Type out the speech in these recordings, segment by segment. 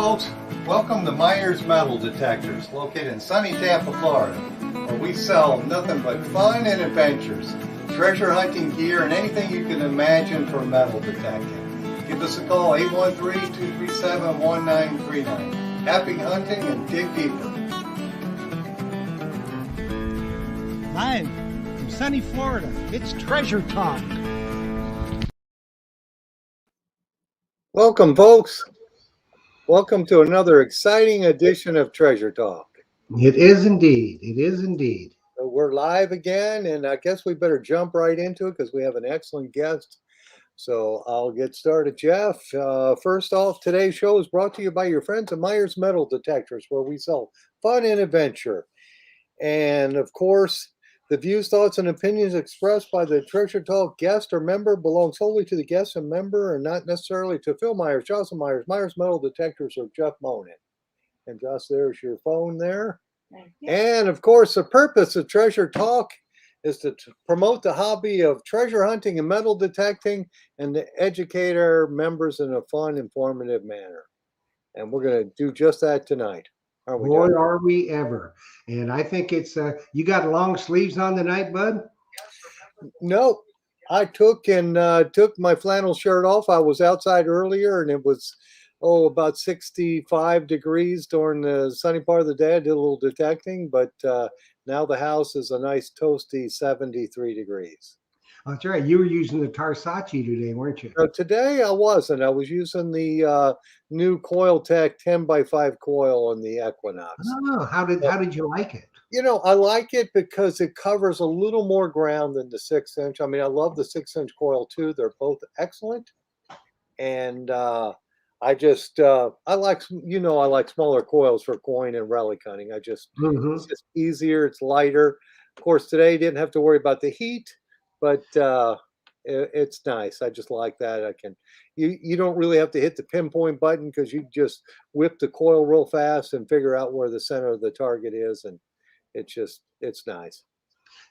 folks, welcome to Myers Metal Detectors, located in sunny Tampa, Florida, where we sell nothing but fun and adventures, treasure hunting gear, and anything you can imagine for metal detecting. Give us a call, 813-237-1939. Happy hunting and dig deeper. Live from sunny Florida, it's Treasure Talk. Welcome, folks. Welcome to another exciting edition of Treasure Talk. It is indeed. It is indeed. So we're live again, and I guess we better jump right into it because we have an excellent guest. So I'll get started. Jeff, first off, today's show is brought to you by your friends at Myers Metal Detectors, where we sell fun and adventure. And of course, the views, thoughts, and opinions expressed by the Treasure Talk guest or member belong solely to the guest and member and not necessarily to Phil Myers, Jocelyn Myers, Myers Metal Detectors, or Jeff Monin. And Joss, there's your phone there. Thank you. And of course, the purpose of Treasure Talk is to promote the hobby of treasure hunting and metal detecting and to educate our members in a fun, informative manner. And we're going to do just that tonight. Boy, are we ever. And I think it's, you got long sleeves on tonight, bud? Nope. I took my flannel shirt off. I was outside earlier and it was, about 65 degrees during the sunny part of the day. I did a little detecting, but now the house is a nice toasty 73 degrees. That's right. You were using the Tarsace today, weren't you? So today I wasn't. I was using the new Coiltech 10x5 coil on the Equinox. Oh, how did you like it? You know, I like it because it covers a little more ground than the 6-inch. I mean, I love the 6-inch coil too. They're both excellent. And I just, I like smaller coils for coin and relic hunting. It's just easier. It's lighter. Of course, today didn't have to worry about the heat, but it's nice. I just like that. You don't really have to hit the pinpoint button because you just whip the coil real fast and figure out where the center of the target is. And it's nice.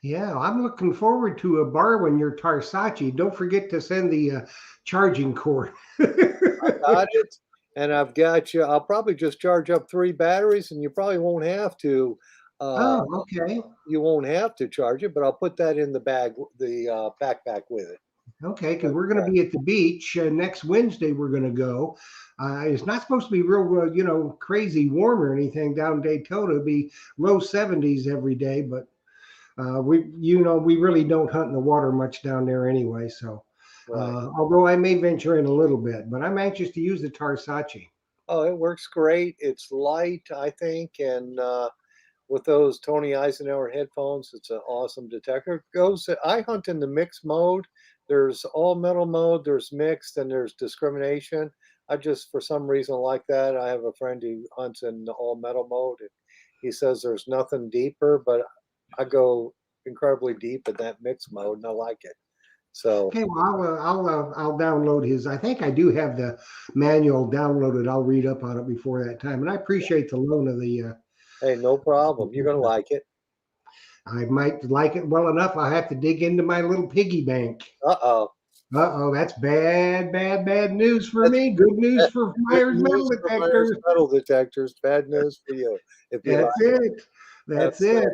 Yeah, I'm looking forward to borrowing your Tarsace. Don't forget to send the charging cord. I got it, and I've got you. I'll probably just charge up 3 batteries, and you probably won't have to. Okay. You won't have to charge it, but I'll put that in the bag, the backpack with it. Okay, because we're going to be at the beach next Wednesday. We're going to go. It's not supposed to be real, crazy warm or anything down in Daytona. It'll be low 70s every day, but we really don't hunt in the water much down there anyway. So, right. Although I may venture in a little bit, but I'm anxious to use the Tarsace. Oh, it works great. It's light, I think, and with those Tony Eisenhower headphones, it's an awesome detector. I hunt in the mixed mode. There's all metal mode, there's mixed, and there's discrimination. I just, for some reason, like that. I have a friend who hunts in the all metal mode, and he says there's nothing deeper, but I go incredibly deep in that mixed mode, and I like it. So okay, well, I'll download his. I think I do have the manual downloaded. I'll read up on it before that time, and I appreciate the loan of the. Hey, no problem. You're gonna like it. I might like it well enough. I have to dig into my little piggy bank. Uh-oh. That's bad news for me. Good news for Myers Metal Detectors. Metal Detectors. Bad news for you. That's it.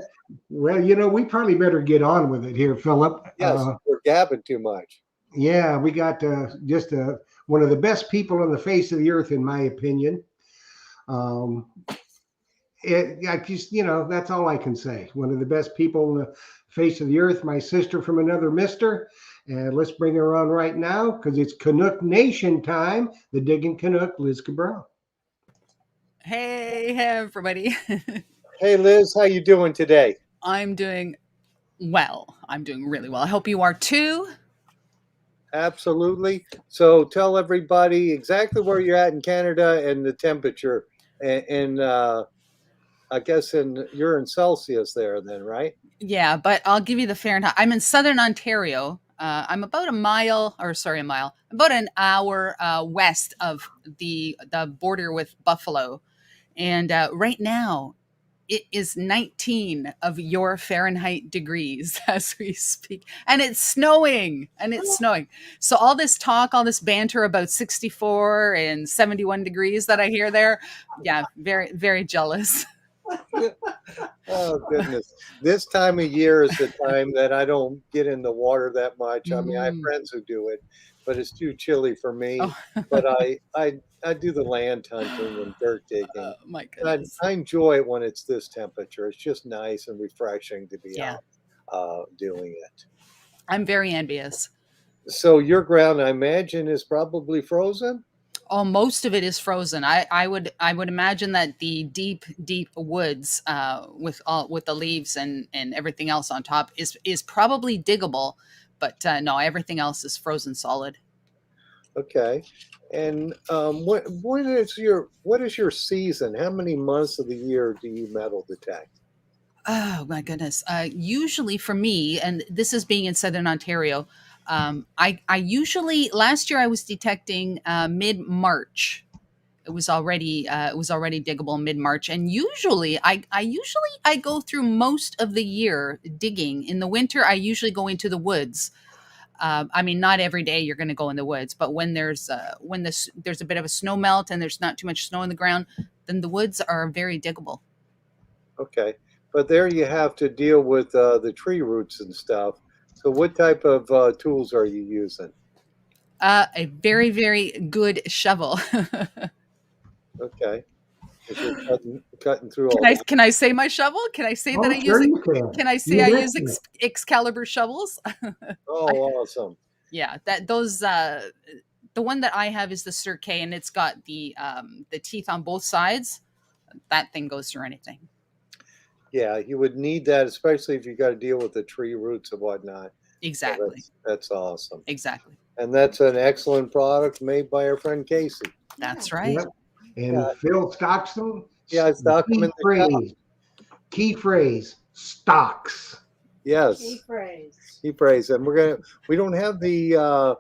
Well, we probably better get on with it here, Philip. Yes, we're gabbing too much. Yeah, we got just one of the best people on the face of the earth, in my opinion. That's all I can say. One of the best people on the face of the earth, my sister from another mister. And let's bring her on right now because it's Canuck Nation time. The Digging Canuck, Liz Cabral. Hey, everybody. Hey, Liz, how you doing today? I'm doing well. I'm doing really well. I hope you are too. Absolutely. So tell everybody exactly where you're at in Canada and the temperature. And I guess you're in Celsius there then, right? Yeah, but I'll give you the Fahrenheit. I'm in Southern Ontario. I'm about about an hour west of the border with Buffalo. And right now it is 19 of your Fahrenheit degrees as we speak. And it's snowing. And it's snowing. So all this talk, all this banter about 64 and 71 degrees that I hear there. Yeah, very, very jealous. Oh goodness. This time of year is the time that I don't get in the water that much. I mean, I have Mm. friends who do it, but it's too chilly for me. Oh, But I do the land hunting and dirt digging. my I goodness. I enjoy it when it's this temperature. It's just nice and refreshing to be Yeah, out doing it. I'm very envious. So your ground, I imagine, is probably frozen. Oh, most of it is frozen. I would imagine that the deep woods with the leaves and everything else on top is probably diggable, but no, everything else is frozen solid. Okay. And what is your season? How many months of the year do you metal detect? Oh my goodness. Usually for me, and this is being in Southern Ontario, I usually last year I was detecting mid March. It was already diggable mid March, and usually I go through most of the year digging. In the winter, I usually go into the woods. I mean, not every day you're going to go in the woods, but there's a bit of a snow melt and there's not too much snow on the ground, then the woods are very diggable. Okay. But there you have to deal with the tree roots and stuff. So what type of tools are you using? A very very good shovel. Okay. Because you're cutting through Can all I that. can I say my shovel? Can I say that I Oh, use sure it? you can. Can I say You I use betcha. Excalibur shovels? I, Oh, awesome. yeah, that those the one that I have is the Sir K, and it's got the teeth on both sides. That thing goes through anything. Yeah, you would need that, especially if you got to deal with the tree roots and whatnot. So Exactly. that's awesome. Exactly. And that's an excellent product made by our friend Casey. That's right. Yep. And Yeah, Phil stocks them. yeah, I The stock them in the shop. key phrase, stocks. Yes, he prays, and we don't have the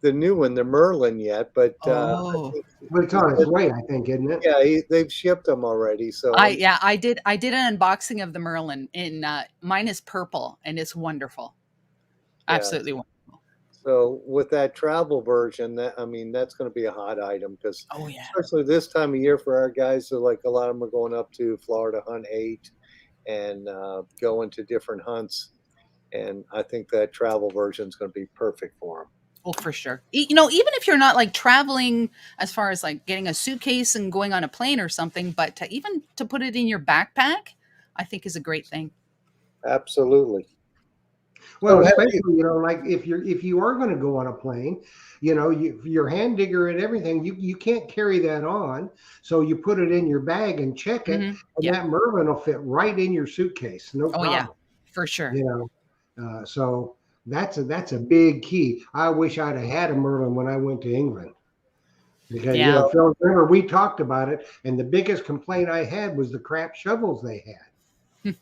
new one, the Merlin yet, but I Oh, think But it's he on its said, way, I think, isn't it? yeah, they've shipped them already. So I did an unboxing of the Merlin in mine is purple and it's wonderful. yeah. Absolutely wonderful. So with that travel version, that I mean, that's going to be a hot item because Oh yeah. especially this time of year for our guys, so like a lot of them are going up to Florida hunt eight and going to different hunts, and I think that travel version is going to be perfect for them. Oh, for sure. Even if you're not like traveling as far as like getting a suitcase and going on a plane or something, but even to put it in your backpack, I think is a great thing. Absolutely. Well, So have you? especially like if you are going to go on a plane, your hand digger and everything, you can't carry that on, so you put it in your bag and check it, and Yeah. that Merlin will fit right in your suitcase, no Oh yeah, problem. for sure. You so that's a big key. I wish I'd have had a Merlin when I went to England because Yeah. Well, Phil, remember we talked about it, and the biggest complaint I had was the crap shovels they had.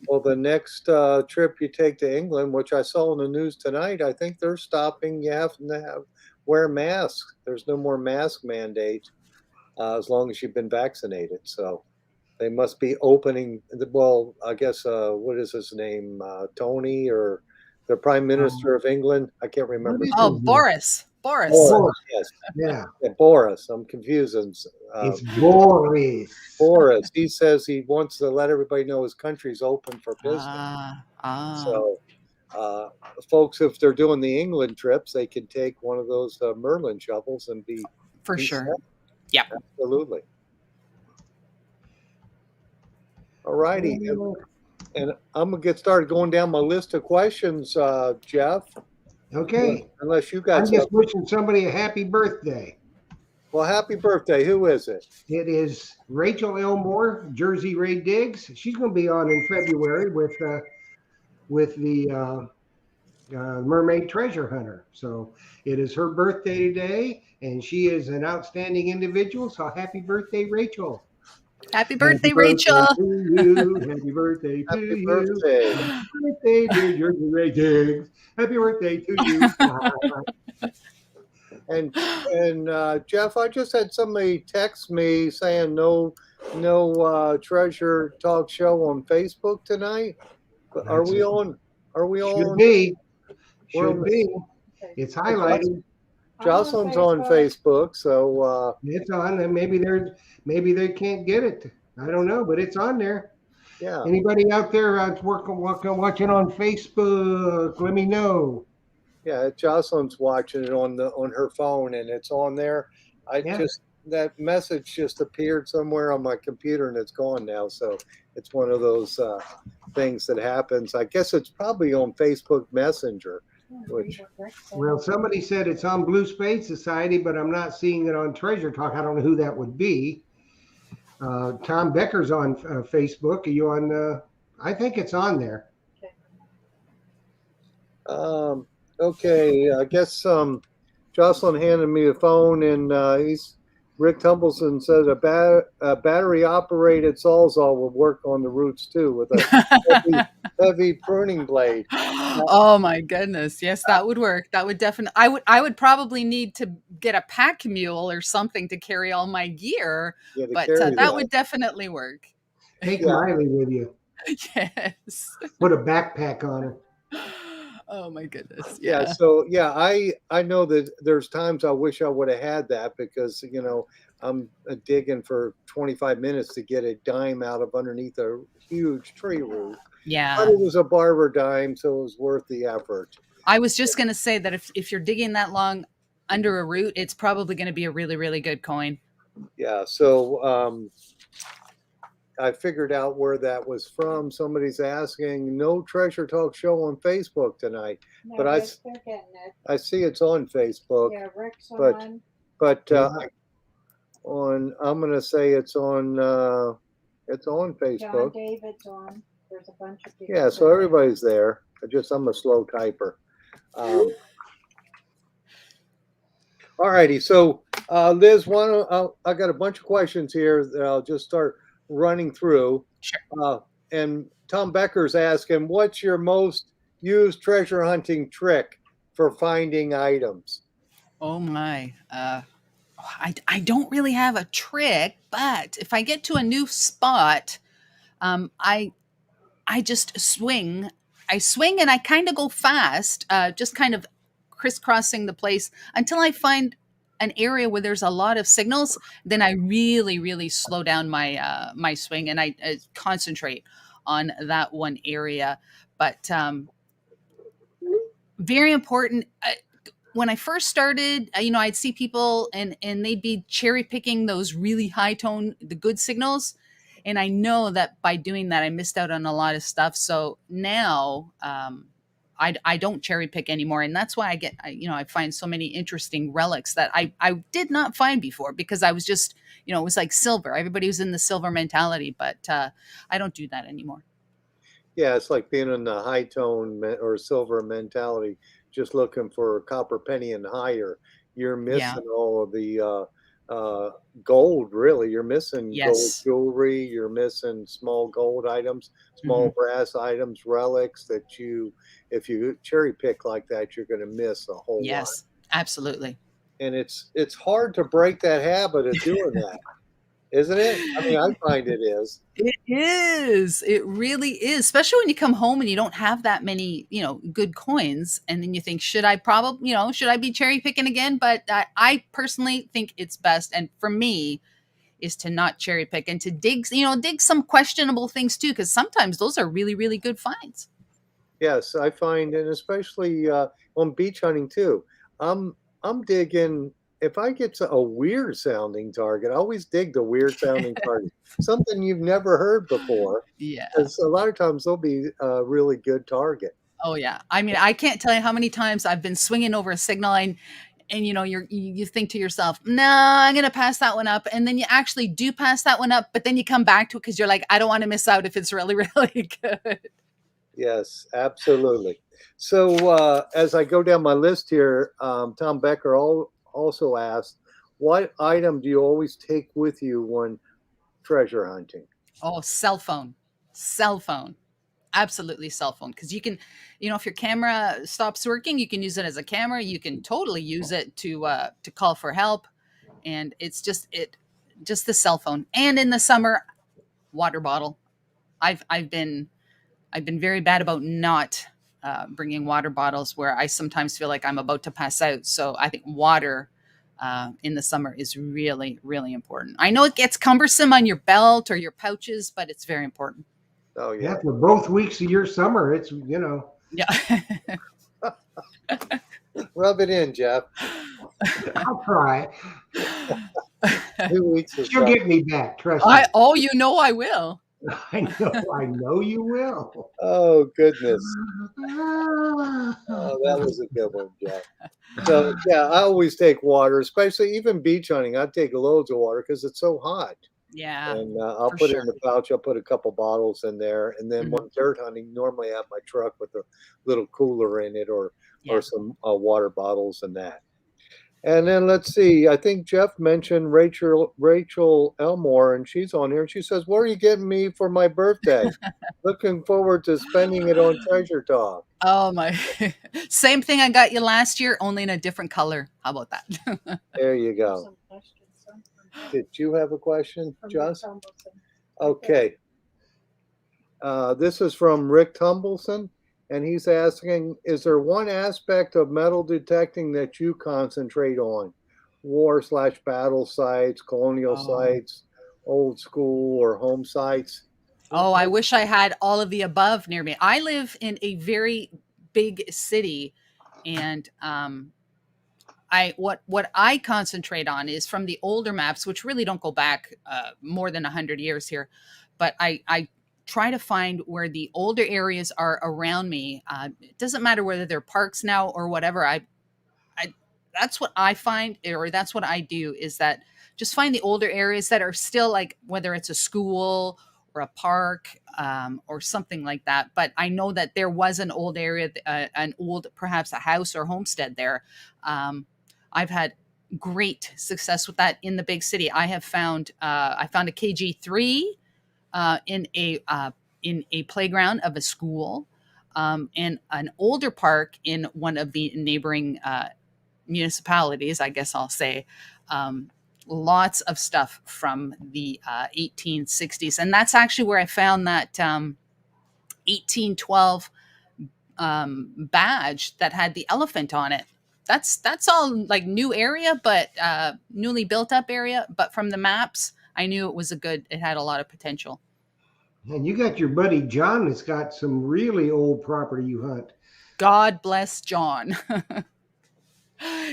well, the next trip you take to England, which I saw in the news tonight, I think they're stopping. You have to wear masks. There's no more mask mandate as long as you've been vaccinated. So they must be opening. Well, I guess what is his name? Tony or the Prime Um, Minister of England? I can't what remember. is Oh, his name? Boris. Boris. Boris. Boris. Yes, Yeah, yeah, Boris. I'm confusing it's people. Boris. Boris. He says he wants to let everybody know his country's open for business. Ah, So, uh, folks, if they're doing the England trips, they can take one of those Merlin shovels and for be sure. set. Yep. Absolutely. All righty, and I'm gonna get started going down my list of questions, Jeff. Okay, Unless you got I'm just something. wishing somebody a happy birthday. Well, happy birthday. Who is it? It is Rachel Elmore, Jersey Ray Diggs. She's going to be on in February with the Mermaid Treasure Hunter. So it is her birthday today, and she is an outstanding individual. So happy birthday, Rachel! Happy Happy birthday, birthday Rachel. to you! Happy birthday to Happy you! birthday. Happy birthday, dear Jersey Ray Diggs! Happy birthday to you! And Jeff, I just had somebody text me saying no no treasure talk show on Facebook tonight. But are That's we on? Are we should on? be, We're on should this. be. It's highlighted. Jocelyn's on Facebook, so It's on, and maybe they can't get it. I don't know, but it's on there. yeah, Anybody out there watching on Facebook? Let me know. yeah. Jocelyn's watching it on her phone, and it's on there. I Yeah. just that message just appeared somewhere on my computer, and it's gone now. So it's one of those things that happens. I guess it's probably on Facebook Messenger, which Well, somebody said it's on Blue Space Society, but I'm not seeing it on Treasure Talk. I don't know who that would be. Tom Becker's on Facebook. Are you on? I think it's on there. um, okay. I guess Jocelyn handed me the phone, and he's Rick Tumbleson said a battery operated sawzall will work on the roots too with a heavy, heavy pruning blade. Oh my goodness. Yes, that would work. That would definitely I would probably need to get a pack mule or something to carry all my gear, Yeah, to but carry that that. would definitely work. Take Yeah, Miley with you. Yes. Put a backpack on her. Oh my goodness. yeah. Yeah. So yeah, I know that there's times I wish I would have had that because I'm digging for 25 minutes to get a dime out of underneath a huge tree root. But Yeah. it was a barber dime, so it was worth the effort. I was just going to say that if you're digging that long under a root, it's probably going to be a really, really good coin. Yeah, so I figured out where that was from. Somebody's asking, no treasure talk show on Facebook tonight, No, but Rick, they're getting it. I see it's on Facebook. Yeah, Rick's but- on. But Yeah. I'm gonna say it's on John Facebook. David's on. There's a bunch of people. Yeah, so there. everybody's there. I'm a slow typer. All righty. So, Liz, I got a bunch of questions here that I'll just start running through. Sure. And Tom Becker's asking, what's your most used treasure hunting trick for finding items? Oh my. I don't really have a trick, but if I get to a new spot, I just swing. I swing and I kind of go fast, just kind of crisscrossing the place until I find an area where there's a lot of signals. Then I really, really slow down my swing and I concentrate on that one area. But very important. When I first started, I'd see people and they'd be cherry picking those really high tone, the good signals. And I know that by doing that, I missed out on a lot of stuff. So now I don't cherry pick anymore. And that's why I find so many interesting relics that I did not find before because I was just, it was like silver. Everybody was in the silver mentality, but I don't do that anymore. Yeah, it's like being in the high tone or silver mentality, just looking for a copper penny and higher. You're missing all of the gold, really. You're missing gold Yes. jewelry. You're missing small gold items, small brass items, relics that if you cherry pick like that, you're going to miss a whole lot. Yes, absolutely. And it's hard to break that habit of doing that, isn't it? I mean, I find it is. It is. It really is. Especially when you come home and you don't have that many, good coins. And then you think, should I be cherry picking again? But I personally think it's best. And for me, is to not cherry pick and to dig some questionable things too. Cause sometimes those are really, really good finds. Yes, I find, and especially on beach hunting too. I'm digging. If I get to a weird sounding target, I always dig the weird sounding target, something you've never heard before. Yeah. Because a lot of times they'll be a really good target. Oh yeah. I mean, I can't tell you how many times I've been swinging over a signal line and you think to yourself, no, I'm going to pass that one up. And then you actually do pass that one up, but then you come back to it because you're like, I don't want to miss out if it's really, really good. Yes, absolutely. So as I go down my list here, Tom Becker also asked, what item do you always take with you when treasure hunting? Oh, cell phone. Absolutely cell phone. Because you can, if your camera stops working, you can use it as a camera. You can totally use it to call for help. And it's just just the cell phone. And in the summer, water bottle. I've been very bad about not bringing water bottles where I sometimes feel like I'm about to pass out. So I think water in the summer is really, really important. I know it gets cumbersome on your belt or your pouches, but it's very important. Oh Yeah, yeah. for both weeks of your summer, it's, you know, Yeah. Rub it in, Jeff. I'll try. 2 weeks of She'll summer. get me back. Trust me. You know I will. I know you will. Oh goodness. Oh, that was a good one, Jeff. So yeah, I always take water, especially even beach hunting. I take loads of water because it's so hot. Yeah, And I'll for put it sure. in the pouch. I'll put a couple bottles in there, and then Mhm. when dirt hunting, normally I have my truck with a little cooler in it, or Yeah. some water bottles and that. And then let's see. I think Jeff mentioned Rachel Elmore, and she's on here. She says, "What are you getting me for my birthday? Looking forward to spending it on Treasure Talk." Oh my. Same thing I got you last year, only in a different color. How about that? There you There's go. some questions, some Did you have a question, from Josh? Tumbleton. Okay. This is from Rick Tumbleson, and he's asking, is there one aspect of metal detecting that you concentrate on? War/battle sites, colonial Oh. sites, old school or home sites? Oh, I wish I had all of the above near me. I live in a very big city, and I what I concentrate on is from the older maps, which really don't go back more than 100 years here, but I try to find where the older areas are around me. It doesn't matter whether they're parks now or whatever. I that's what I find, or that's what I do, is that just find the older areas that are still like, whether it's a school or a park or something like that. But I know that there was an old area, an old, perhaps a house or homestead there. Um, I've had great success with that in the big city. I found a KG3 in a playground of a school, and an older park in one of the neighboring municipalities, I guess I'll say. Um, Lots of stuff from the 1860s. And that's actually where I found that 1812 badge that had the elephant on it. That's all like new area, but newly built up area. But from the maps, I knew it had a lot of potential. And you got your buddy John that's got some really old property you hunt. God bless John.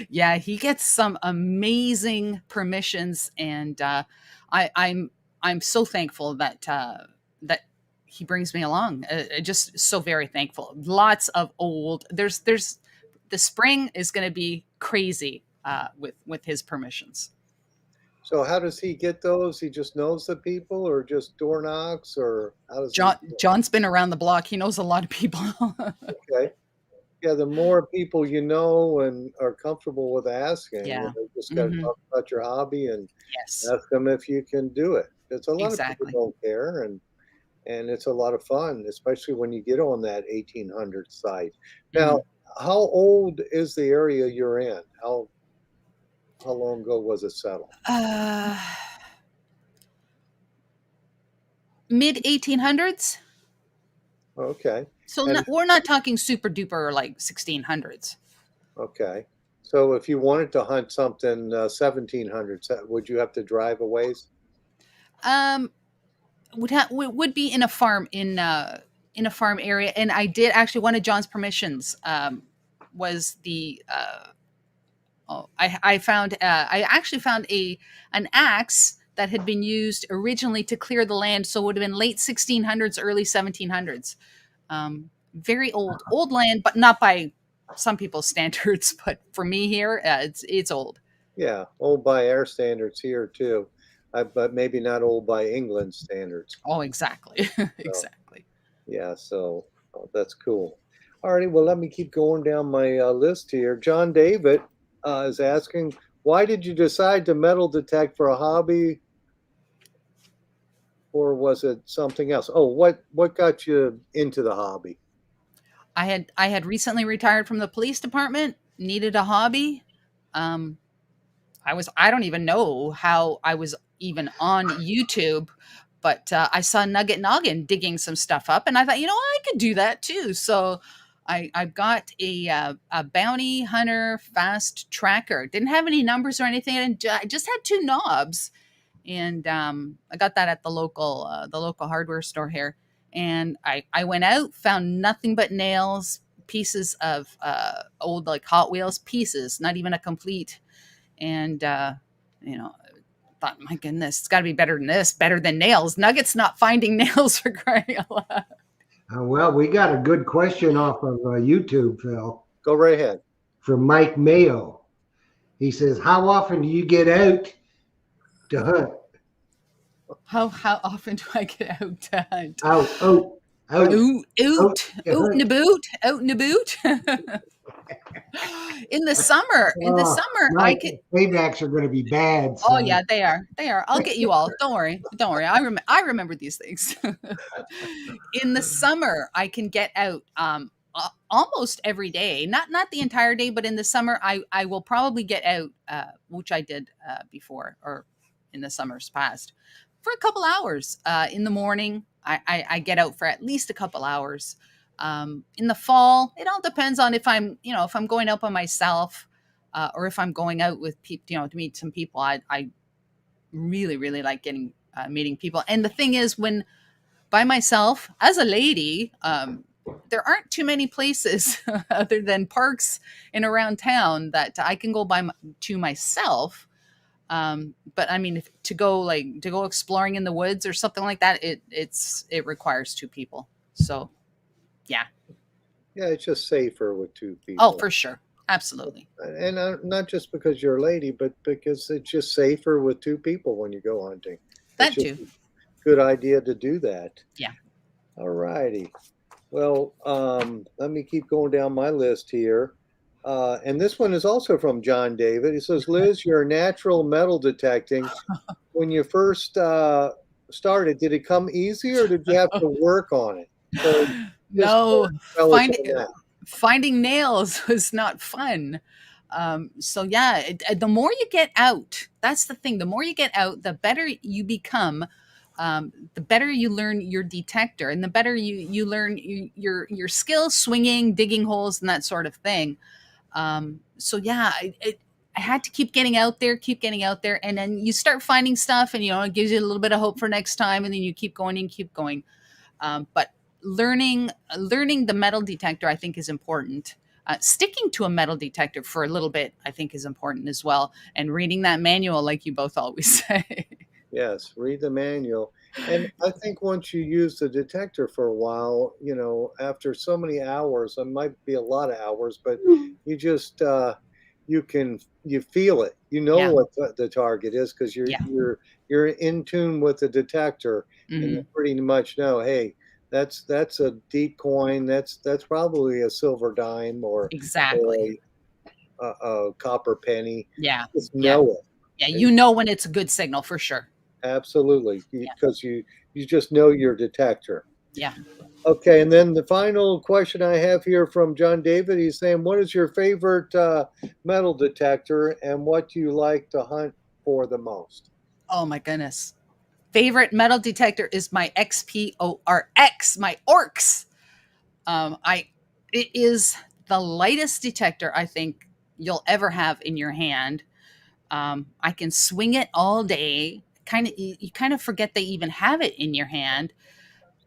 Yeah, he gets some amazing permissions, and I'm so thankful that he brings me along. Just so very thankful. Lots of old. There's the spring is going to be crazy with his permissions. So how does he get those? He just knows the people, or just door knocks, or how does he? John's been around the block. He knows a lot of people. Okay. Yeah, the more people you know and are comfortable with asking, Yeah. just got to Hmm. talk about your hobby and Yes. ask them if you can do it. It's a lot of people Exactly. don't care, and it's a lot of fun, especially when you get on that 1800 site. Now, Hmm. how old is the area you're in? How long ago was it settled? Uh, Mid 1800s. Okay, So and we're not talking super duper like 1600s. okay. So if you wanted to hunt something 1700s, would you have to drive a ways? Um, would be in a farm area, and I did actually, one of John's permissions was the I actually found a an axe that had been used originally to clear the land, so it would have been late 1600s, early 1700s. Very old land, but not by some people's standards. But for me here, it's old. Yeah, old by our standards here too, but maybe not old by England standards. Oh, exactly, So exactly. yeah, so that's cool. Alrighty, well, let me keep going down my list here. John David is asking, why did you decide to metal detect for a hobby, or was it something else? Oh, what got you into the hobby? I had recently retired from the police department, needed a hobby. Um, I don't even know how I was even on YouTube, but I saw Nugget Noggin digging some stuff up, and I thought, I could do that too. So I've got a bounty hunter fast tracker. Didn't have any numbers or anything, and I just had two knobs, and I got that at the local hardware store here. And I went out, found nothing but nails, pieces of old like Hot Wheels pieces, not even a complete. And thought, my goodness, it's got to be better than this, better than nails. Nugget's not finding nails for crying out loud. Well, we got a good question off of YouTube, Phil, Go right ahead. from Mike Mayo. He says, "How often do you get out to hunt?" How often do I get out to hunt? Out, out, out, Oot, out oot, to oot in hunt. the boot, out in the boot. In the summer, I Mike, could. paybacks are going to be bad. Oh Son. yeah, they are. They are. I'll get you all. Don't worry. Don't worry. I remember these things. In the summer, I can get out almost every day. Not the entire day, but in the summer, I will probably get out, which I did before or in the summers past, for a couple hours. In the morning, I get out for at least a couple hours. In the fall, it all depends on if I'm going out by myself, or if I'm going out with people, to meet some people. I really, really like meeting people. And the thing is, when by myself as a lady, there aren't too many places other than parks and around town that I can go to myself. But I mean, to go exploring in the woods or something like that, it requires two people. So, yeah. Yeah, it's just safer with two Oh, people. for sure. Absolutely. And not just because you're a lady, but because it's just safer with two people when you go hunting. That It's just too. a good idea to do that. Yeah. All righty. Well, let me keep going down my list here. And this one is also from John David. He says, Liz, you're natural metal detecting. When you first started, did it come easy or did you have to work on it? So just No, tell us finding on that. finding nails was not fun. So yeah, the more you get out, that's the thing. The more you get out, the better you become. The better you learn your detector, and the better you learn your skills, swinging, digging holes, and that sort of thing. So yeah, I had to keep getting out there, and then you start finding stuff, and it gives you a little bit of hope for next time, and then you keep going and keep going. But learning the metal detector, I think, is important. Sticking to a metal detector for a little bit, I think, is important as well, and reading that manual, like you both always say. Yes, read the manual. And I think once you use the detector for a while, after so many hours, it might be a lot of hours, but you just you feel it. You know Yeah, what the target is because yeah. you're in tune with the detector and you Hmm. pretty much know, hey, that's a deep coin. That's probably a silver dime or Exactly. a copper penny. Yeah, Just yeah, know it. yeah. And You know when it's a good signal for sure. absolutely, Yeah, because you just know your detector. yeah. Okay, and then the final question I have here from John David, he's saying, "What is your favorite metal detector, and what do you like to hunt for the most?" Oh my goodness. Favorite metal detector is my XPORX, my Orcs. I It is the lightest detector I think you'll ever have in your hand. I can swing it all day. You kind of forget they even have it in your hand.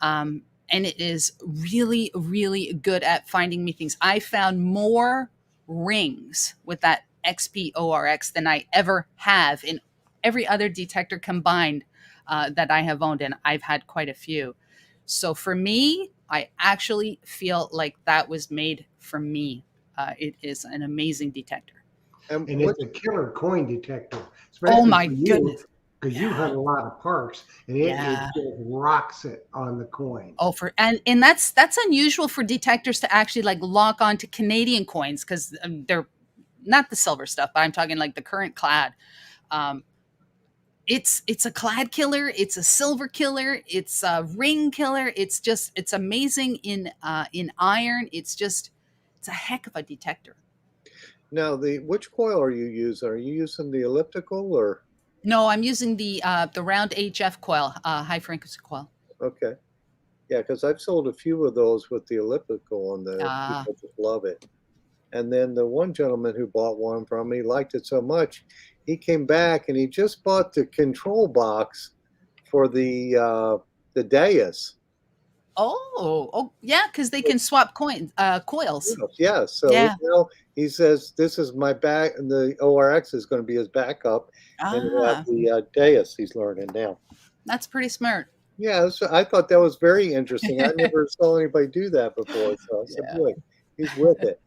And it is really, really good at finding me things. I found more rings with that XPORX than I ever have in every other detector combined that I have owned, and I've had quite a few. So for me, I actually feel like that was made for me. It is an amazing detector. And And what? it's a killer coin detector, Oh especially my for you, goodness. because you Yeah. hunt a lot of parks, and it Yeah. just rocks it on the Oh, coins. and that's unusual for detectors to actually like lock onto Canadian coins because they're not the silver stuff, but I'm talking like the current clad. Um, it's a clad killer, it's a silver killer, it's a ring killer. It's amazing in iron. It's a heck of a detector. Now, which coil are you using? Are you using the elliptical or No, I'm using the round HF coil, high frequency coil. okay? Yeah, because I've sold a few of those with the elliptical, and the Ah, people just love it. And then the one gentleman who bought one from me liked it so much, he came back and he just bought the control box for the dais. oh, yeah, because they can swap coils. Yeah, so Yeah. he says this is my back, and the ORX is going to be his backup, and he'll have Ah, the dais he's learning now. that's pretty smart. Yeah, I thought that was very interesting. I never saw anybody do that before, so I said, Yeah. boy, he's with it.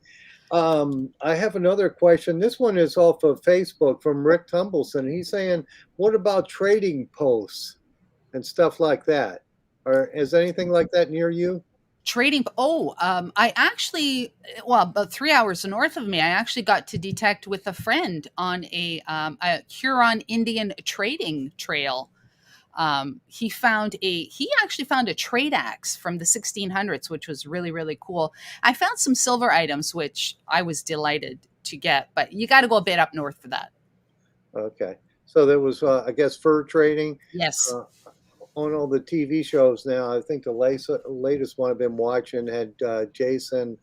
I have another question. This one is off of Facebook from Rick Tumbleson. He's saying, what about trading posts and stuff like that? Or is anything like that near you? Trading. Oh, I actually, well, about 3 hours north of me, I actually got to detect with a friend on a Huron Indian trading trail. He actually found a trade axe from the 1600s, which was really, really cool. I found some silver items, which I was delighted to get, but you got to go a bit up north for that. Okay. So there was, I guess, fur trading. Yes. Uh, on all the TV shows now, I think the latest one I've been watching had Jason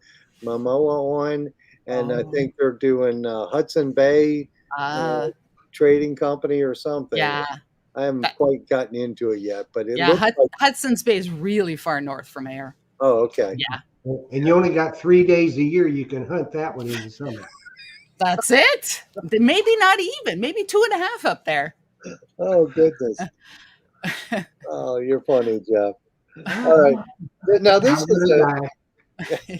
Momoa on, and I Oh, think they're doing Hudson Bay uh, uh, Trading Company or something. yeah. I haven't That- quite gotten into it yet, but it yeah. looks like, Hudson's Bay is really far north from here. oh, okay. Yeah. And you only got 3 days a year you can hunt that one in the summer. That's it. Maybe not even, maybe 2.5 up there. Oh, goodness. Oh, you're funny, Jeff. All right. Now, this I'm is gonna die.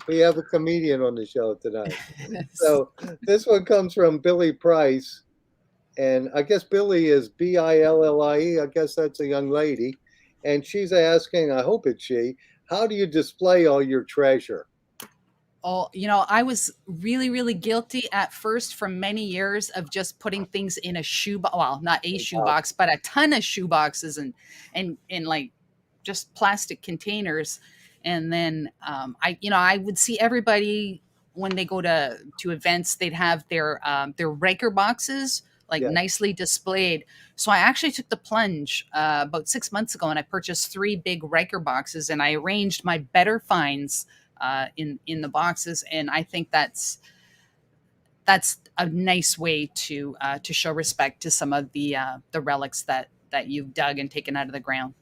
we have a comedian on the show tonight. So this one comes from Billy Price. And I guess Billy is Billie. I guess that's a young lady. And she's asking, I hope it's she, how do you display all your treasure? Oh, I was really, really guilty at first for many years of just putting things in a shoebox. Well, not a shoebox, but a ton of shoe boxes and in like just plastic containers. And then I would see everybody when they go to events, they'd have their Riker boxes like Yeah. nicely displayed. So I actually took the plunge about 6 months ago, and I purchased 3 big Riker boxes, and I arranged my better finds in the boxes, and I think that's a nice way to show respect to some of the relics that you've dug and taken out of the ground.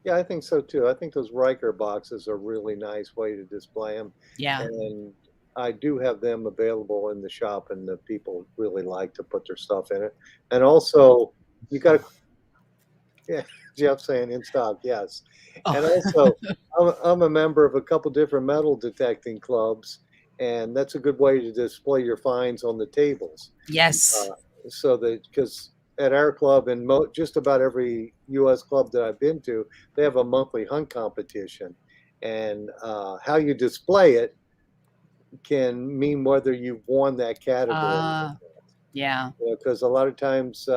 Yeah, I think so too. I think those Riker boxes are a really nice way to display them. Yeah. And I do have them available in the shop, and the people really like to put their stuff in it. And also, you got to, yeah, Jeff saying in stock, yes. And Oh, also, I'm a member of a couple different metal detecting clubs, and that's a good way to display your finds on the tables. yes. So that because at our club and just about every U.S. club that I've been to, they have a monthly hunt competition, and how you display it can mean whether you've won that category. Yeah. Because a lot of times,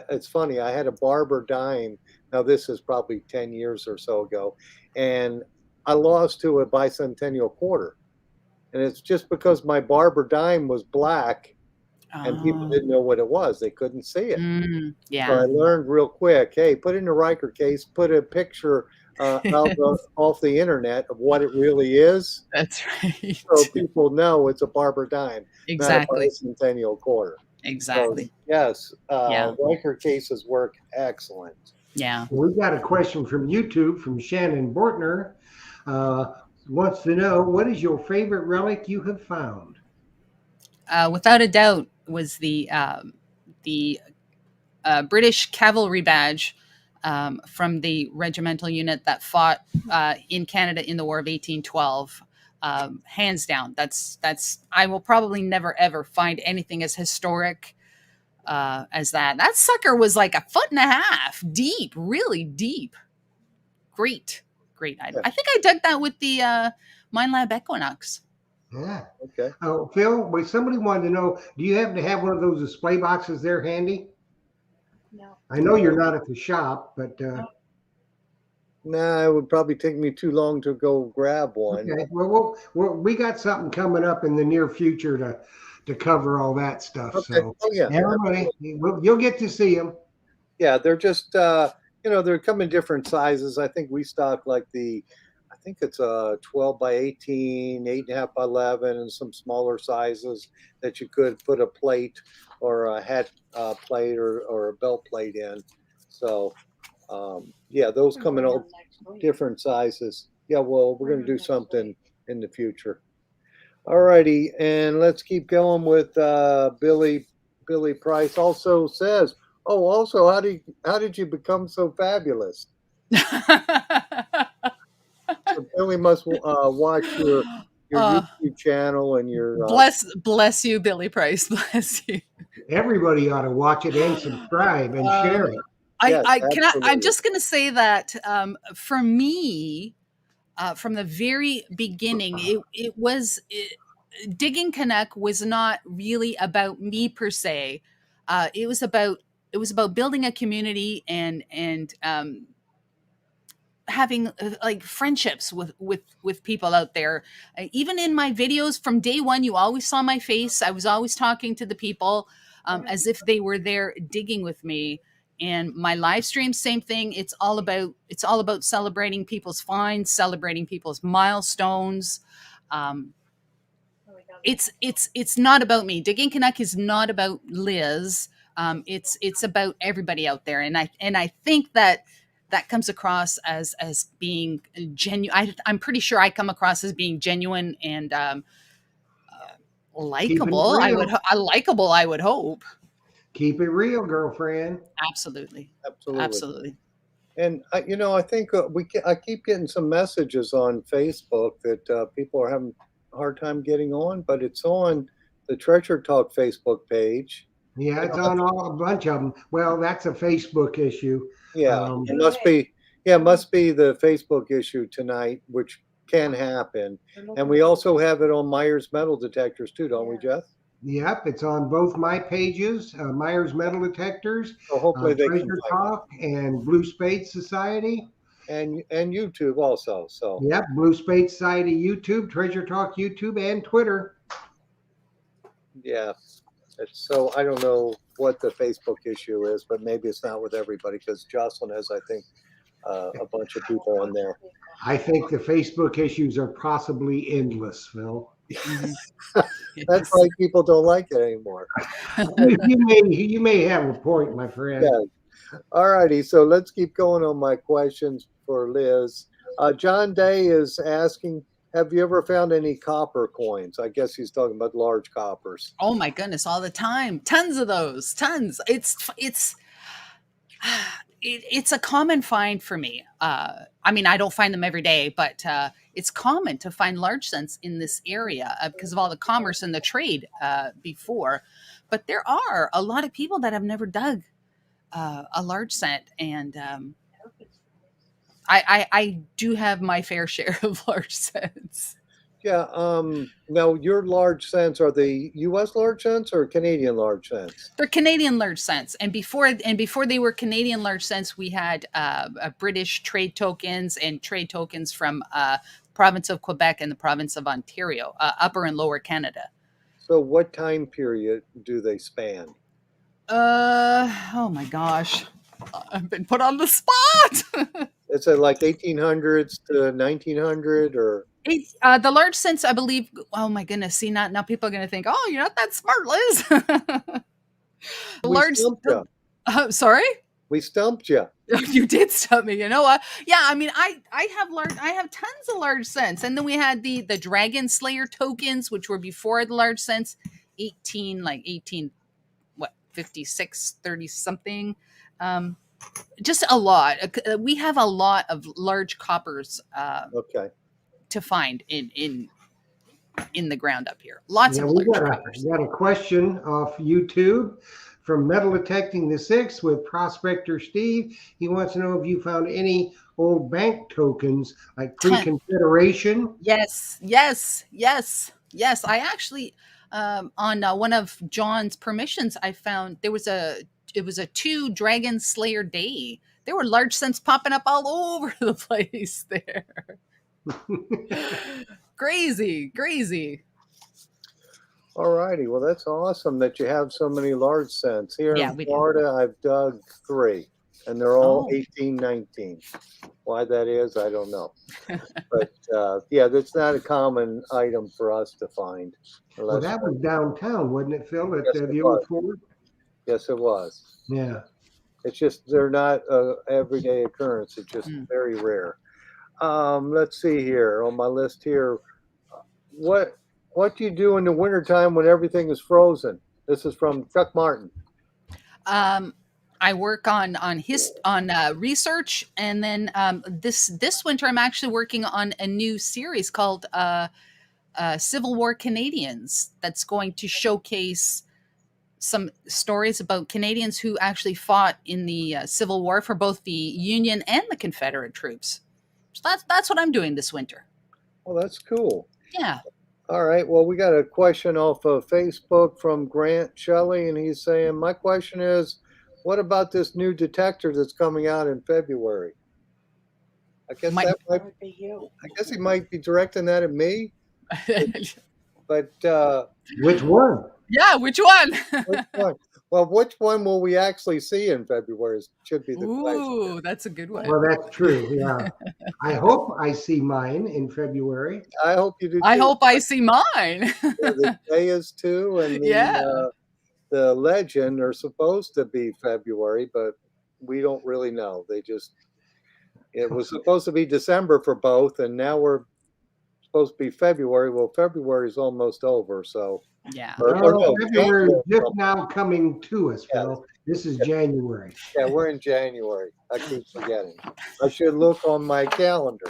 it's funny. I had a barber dime. Now this is probably 10 years or so ago, and I lost to a bicentennial quarter, and it's just because my barber dime was black, and people Oh, didn't know what it was. They couldn't see it. So I yeah. learned real quick. Hey, put in the Riker case. Put a picture off the internet of what it really is, That's right. so people know it's a barber dime, not a Exactly. bicentennial quarter. So Exactly. yes, Yeah. Riker cases work excellent. Yeah. We got a question from YouTube from Shannon Bortner. Uh, Wants to know, what is your favorite relic you have found? Without a doubt, was the British cavalry badge from the regimental unit that fought in Canada in the War of 1812. Hands down, that's I will probably never ever find anything as historic as that. That sucker was like 1.5 feet deep, really deep. Great, great item. Yeah. I think I dug that with the Mine Lab Equinox. Yeah. Okay. Oh, Phil, wait, somebody wanted to know, do you happen to have one of those display boxes there handy? No. I know you're not at the shop, but Nah, it would probably take me too long to go grab one. Okay. Well, we got something coming up in the near future to cover all that stuff. Okay. So Oh yeah. everybody, you'll get to see them. Yeah, they're just they come in different sizes. I think we stock like I think it's a 12 by 18, 8.5 by 11, and some smaller sizes that you could put a plate or a hat plate or a belt plate in. So yeah, those come in all different sizes. Yeah, well, we're going to do something in the future. All righty, and let's keep going with Billy. Billy Price also says, "Oh, also, how did you become so fabulous?" So Billy must watch your uh, YouTube channel and your bless you, Billy Price. Bless you. Everybody ought to watch it and subscribe and share Um, it. yes, I'm absolutely. just gonna say that for me, from the very beginning, digging Canuck was not really about me per se. It was about building a community and having like friendships with people out there. Even in my videos from day one, you always saw my face. I was always talking to the people as if they were there digging with me. And my live stream, same thing. It's all about celebrating people's finds, celebrating people's milestones. um, it's not about me. Digging Canuck is not about Liz. It's about everybody out there, and I think that comes across as being genuine. I'm pretty sure I come across as being genuine and Keeping it likable. real. I would hope. Keep it real, girlfriend. Absolutely, Absolutely. absolutely. And I think I keep getting some messages on Facebook that people are having a hard time getting on, but it's on the Treasure Talk Facebook page. Yeah, I it's don't know on if- a bunch of them. Well, that's a Facebook issue. yeah, it must be. Yeah, it must be the Facebook issue tonight, which can happen. And we also have it on Myers metal detectors too, don't we, Jeff? Yep, it's on both my pages, Myers Metal Detectors, So hopefully they can Treasure find it, Talk, and Blue Spade Society. and YouTube also. So Yep, Blue Spade Society YouTube, Treasure Talk YouTube, and Twitter. yeah, so I don't know what the Facebook issue is, but maybe it's not with everybody because Jocelyn has, I think, a bunch of people on there. I think the Facebook issues are possibly endless, Phil. Mhm. That's Yes. why people don't like it anymore. You may have a point, my friend. Yeah. All righty. So let's keep going on my questions for Liz. John Day is asking, have you ever found any copper coins? I guess he's talking about large coppers. Oh my goodness, all the time. Tons of those. Tons. It's a common find for me. I mean, I don't find them every day, but it's common to find large cents in this area because of all the commerce and the trade before. But there are a lot of people that have never dug a large cent, and I do have my fair share of large cents. Yeah. Now, your large cents are the U.S. large cents or Canadian large cents? They're Canadian large cents, and before they were Canadian large cents, we had British trade tokens and trade tokens from province of Quebec and the province of Ontario, Upper and Lower Canada. So, what time period do they span? Oh my gosh, I've been put on the spot. Is it like 1800s to 1900 or? The large cents, I believe. Oh my goodness! See, now people are going to think, "Oh, you're not that smart, Liz." The We large. stumped you. Sorry. We stumped you. You did stop me. You know what? Yeah, I mean, I have tons of large cents, and then we had the Dragon Slayer tokens, which were before the large cents, 18 what 56 30 something, um, just a lot. We have a lot of large coppers Okay. to find in the ground up here. Lots Yeah, of we large got a coppers. we got a question off YouTube from Metal Detecting the Six with Prospector Steve. He wants to know if you found any old bank tokens like Ton. pre-Confederation. Yes. I actually, on one of John's permissions, I found it was a 2 Dragon Slayer day there were large scents popping up all over the place there. Crazy. All righty. Well, that's awesome that you have so many large scents. Here Yeah, in we do. Florida, I've dug 3, and they're all Oh. 18, 19. Why that is, I don't know. But yeah, that's not a common item for us to find. Well, that was downtown, wasn't it, Phil, at Yes, it the was. old Ford? Yes, it was. Yeah. It's just they're not a everyday occurrence. It's just very rare. Let's see here on my list here. What what do you do in the wintertime when everything is frozen? This is from Chuck Martin. I work on research, and then this winter I'm actually working on a new series called Civil War Canadians that's going to showcase some stories about Canadians who actually fought in the Civil War for both the Union and the Confederate troops. So that's what I'm doing this winter. Oh, that's cool. Yeah. All right. Well, we got a question off of Facebook from Grant Shelley, and he's saying, my question is, what about this new detector that's coming out in February? I guess Might- That would be you. I guess he might be directing that at me, but Which one? Yeah, which one? which one? Well, which one will we actually see in February should be the question. Ooh, that's a good one. Well, that's true. Yeah. I hope I see mine in February. I hope you do too. I hope I see mine. The day is too, and Yeah. the legend are supposed to be February, but we don't really know. It was supposed to be December for both, and now we're supposed to be February. Well, February is almost over, so Yeah. or No, no, February is January. just now coming to us, Yeah. Phil. This is January. Yeah, we're in January. I keep forgetting. I should look on my calendar.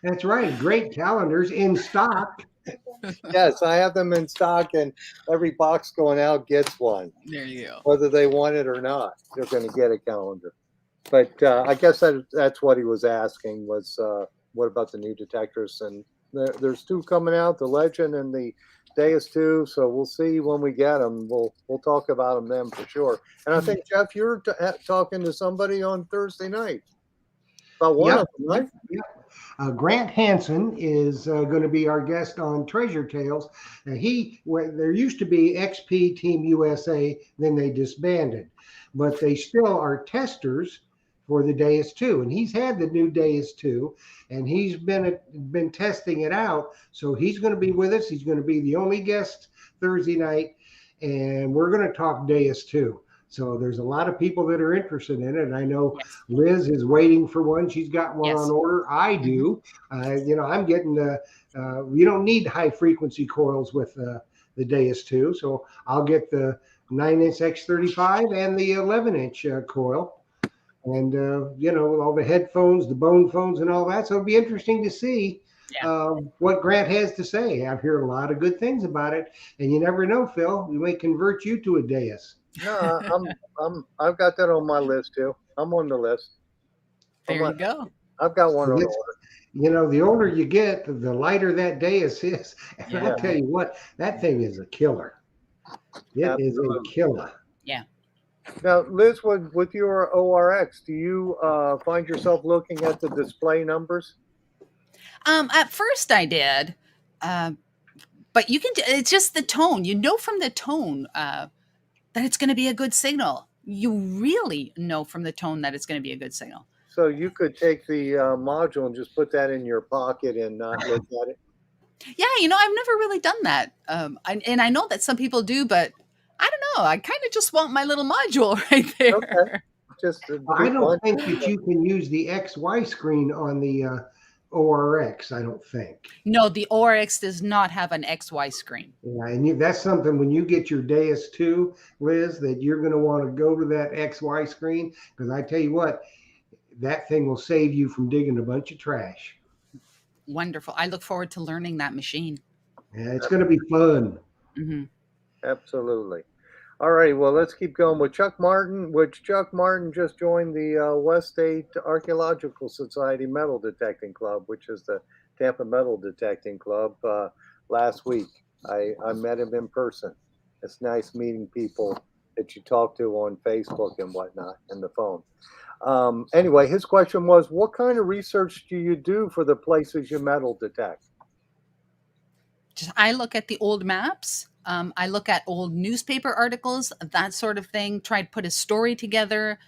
That's right. Great calendars in stock. Yes, I have them in stock, and every box going out gets one. There you go. Whether they want it or not, they're going to get a calendar. But I guess that's what he was asking was what about the new detectors? And there's 2 coming out, the Legend and the Deus 2. So we'll see when we get them. We'll talk about them then for sure. And I think Jeff, you're talking to somebody on Thursday night about one of them, right? Yep. Grant Hansen is going to be our guest on Treasure Tales. There used to be XP Team USA, then they disbanded, but they still are testers for the Deus 2, and he's had the new Deus 2, and he's been testing it out. So he's going to be with us. He's going to be the only guest Thursday night, and we're going to talk Deus 2. So there's a lot of people that are interested in it. I know Yes. Liz is waiting for one. She's got one Yes. on order. I do. I'm getting you don't need high frequency coils with the Deus 2. So I'll get the 9-inch X35 and the 11-inch coil. And, all the headphones, the bone phones and all that. So it'll be interesting to see what Grant has to say. I've heard a lot of good things about it. And you never know, Phil, we may convert you to a Deus. No, I've got that on my list too. I'm on the list. There you go. I've got one on It's- order. The older you get, the lighter that Deus is. And Yeah. I'll tell you what, that thing is a killer. It is a killer. Now, Liz, with your ORX, do you find yourself looking at the display numbers? At first I did, but it's just the tone. You know from the tone that it's going to be a good signal. You really know from the tone that it's going to be a good signal. So you could take the module and just put that in your pocket and not look at it. Yeah, I've never really done that. And I know that some people do, but I don't know. I kind of just want my little module right there. Okay. I don't think that you can use the XY screen on the ORX. I don't think. No, the ORX does not have an XY screen. Yeah, and that's something when you get your Deus 2, Liz, that you're going to want to go to that XY screen, because I tell you what, that thing will save you from digging a bunch of trash. Wonderful. I look forward to learning that machine. Yeah, it's going to be fun. Mm-hmm. Absolutely. All right. Well, let's keep going with Chuck Martin, which Chuck Martin just joined the West State Archaeological Society Metal Detecting Club, which is the Tampa Metal Detecting Club, last week. I met him in person. It's nice meeting people that you talk to on Facebook and whatnot and the phone. Anyway, his question was, what kind of research do you do for the places you metal detect? I look at the old maps. I look at old newspaper articles, that sort of thing. Try to put a story together.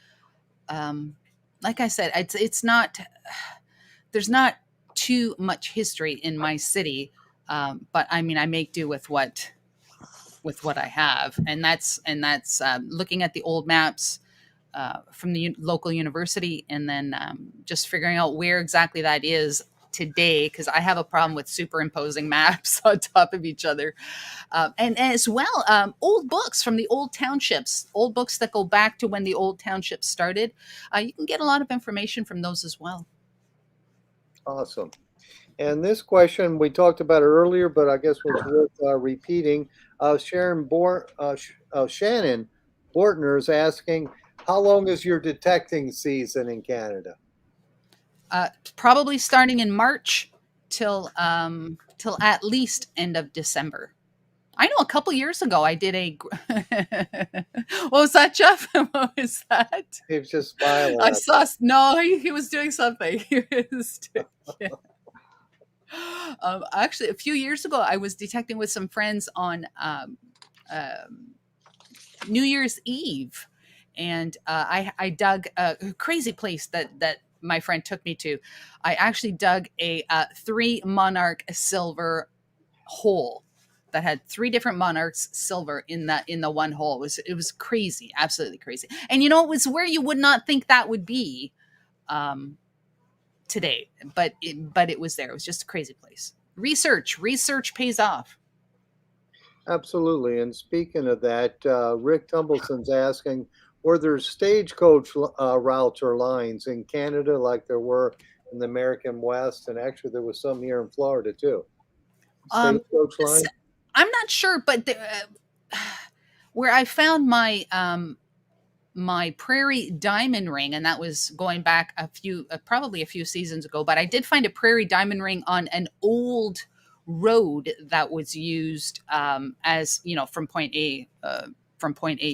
Um, like I said, it's not. There's not too much history in my city, but I mean, I make do with what I have, and that's looking at the old maps from the local university, and then just figuring out where exactly that is today, because I have a problem with superimposing maps on top of each other, and as well old books from the old townships, old books that go back to when the old townships started. You can get a lot of information from those as well. Awesome. And this question we talked about it earlier, but I guess was worth repeating. Shannon Bortner is asking, how long is your detecting season in Canada? Probably starting in March till at least end of December. I know a couple years ago I did a. What was that, Jeff? What was that? He was just smiling. I saw. No, he was doing something. He was doing, yeah. Actually, a few years ago, I was detecting with some friends on um, New Year's Eve, and I dug a crazy place that my friend took me to. I actually dug a 3 monarch silver hole that had 3 different monarchs silver in the one hole. It was crazy, absolutely crazy. And it was where you would not think that would be um, today, but it was there. It was just a crazy place. Research pays off. Absolutely. And speaking of that, Rick Tumbleton's asking, were there stagecoach routes or lines in Canada like there were in the American West? And actually, there was some here in Florida too. Um, Stagecoach line? I'm not sure, but where I found my prairie diamond ring, and that was going back probably a few seasons ago, but I did find a prairie diamond ring on an old road that was used as from point A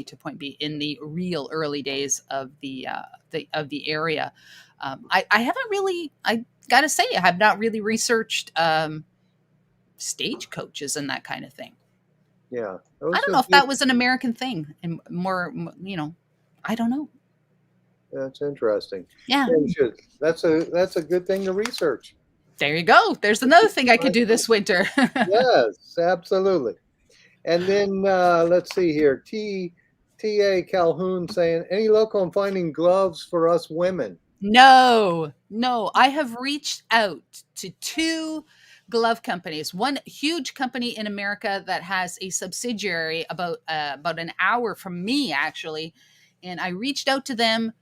to point B in the real early days of the area. I haven't really, I gotta say, I have not really researched stagecoaches and that kind of thing. Yeah. I don't know if that was an American thing and more, I don't know. That's interesting. Yeah. Yeah, that's a good thing to research. There you go. There's another thing I could do this winter. Yes, absolutely. And then let's see here. T.A. Calhoun saying, any luck on finding gloves for us women? No. I have reached out to 2 glove companies. One huge company in America that has a subsidiary about an hour from me, actually, and I reached out to them.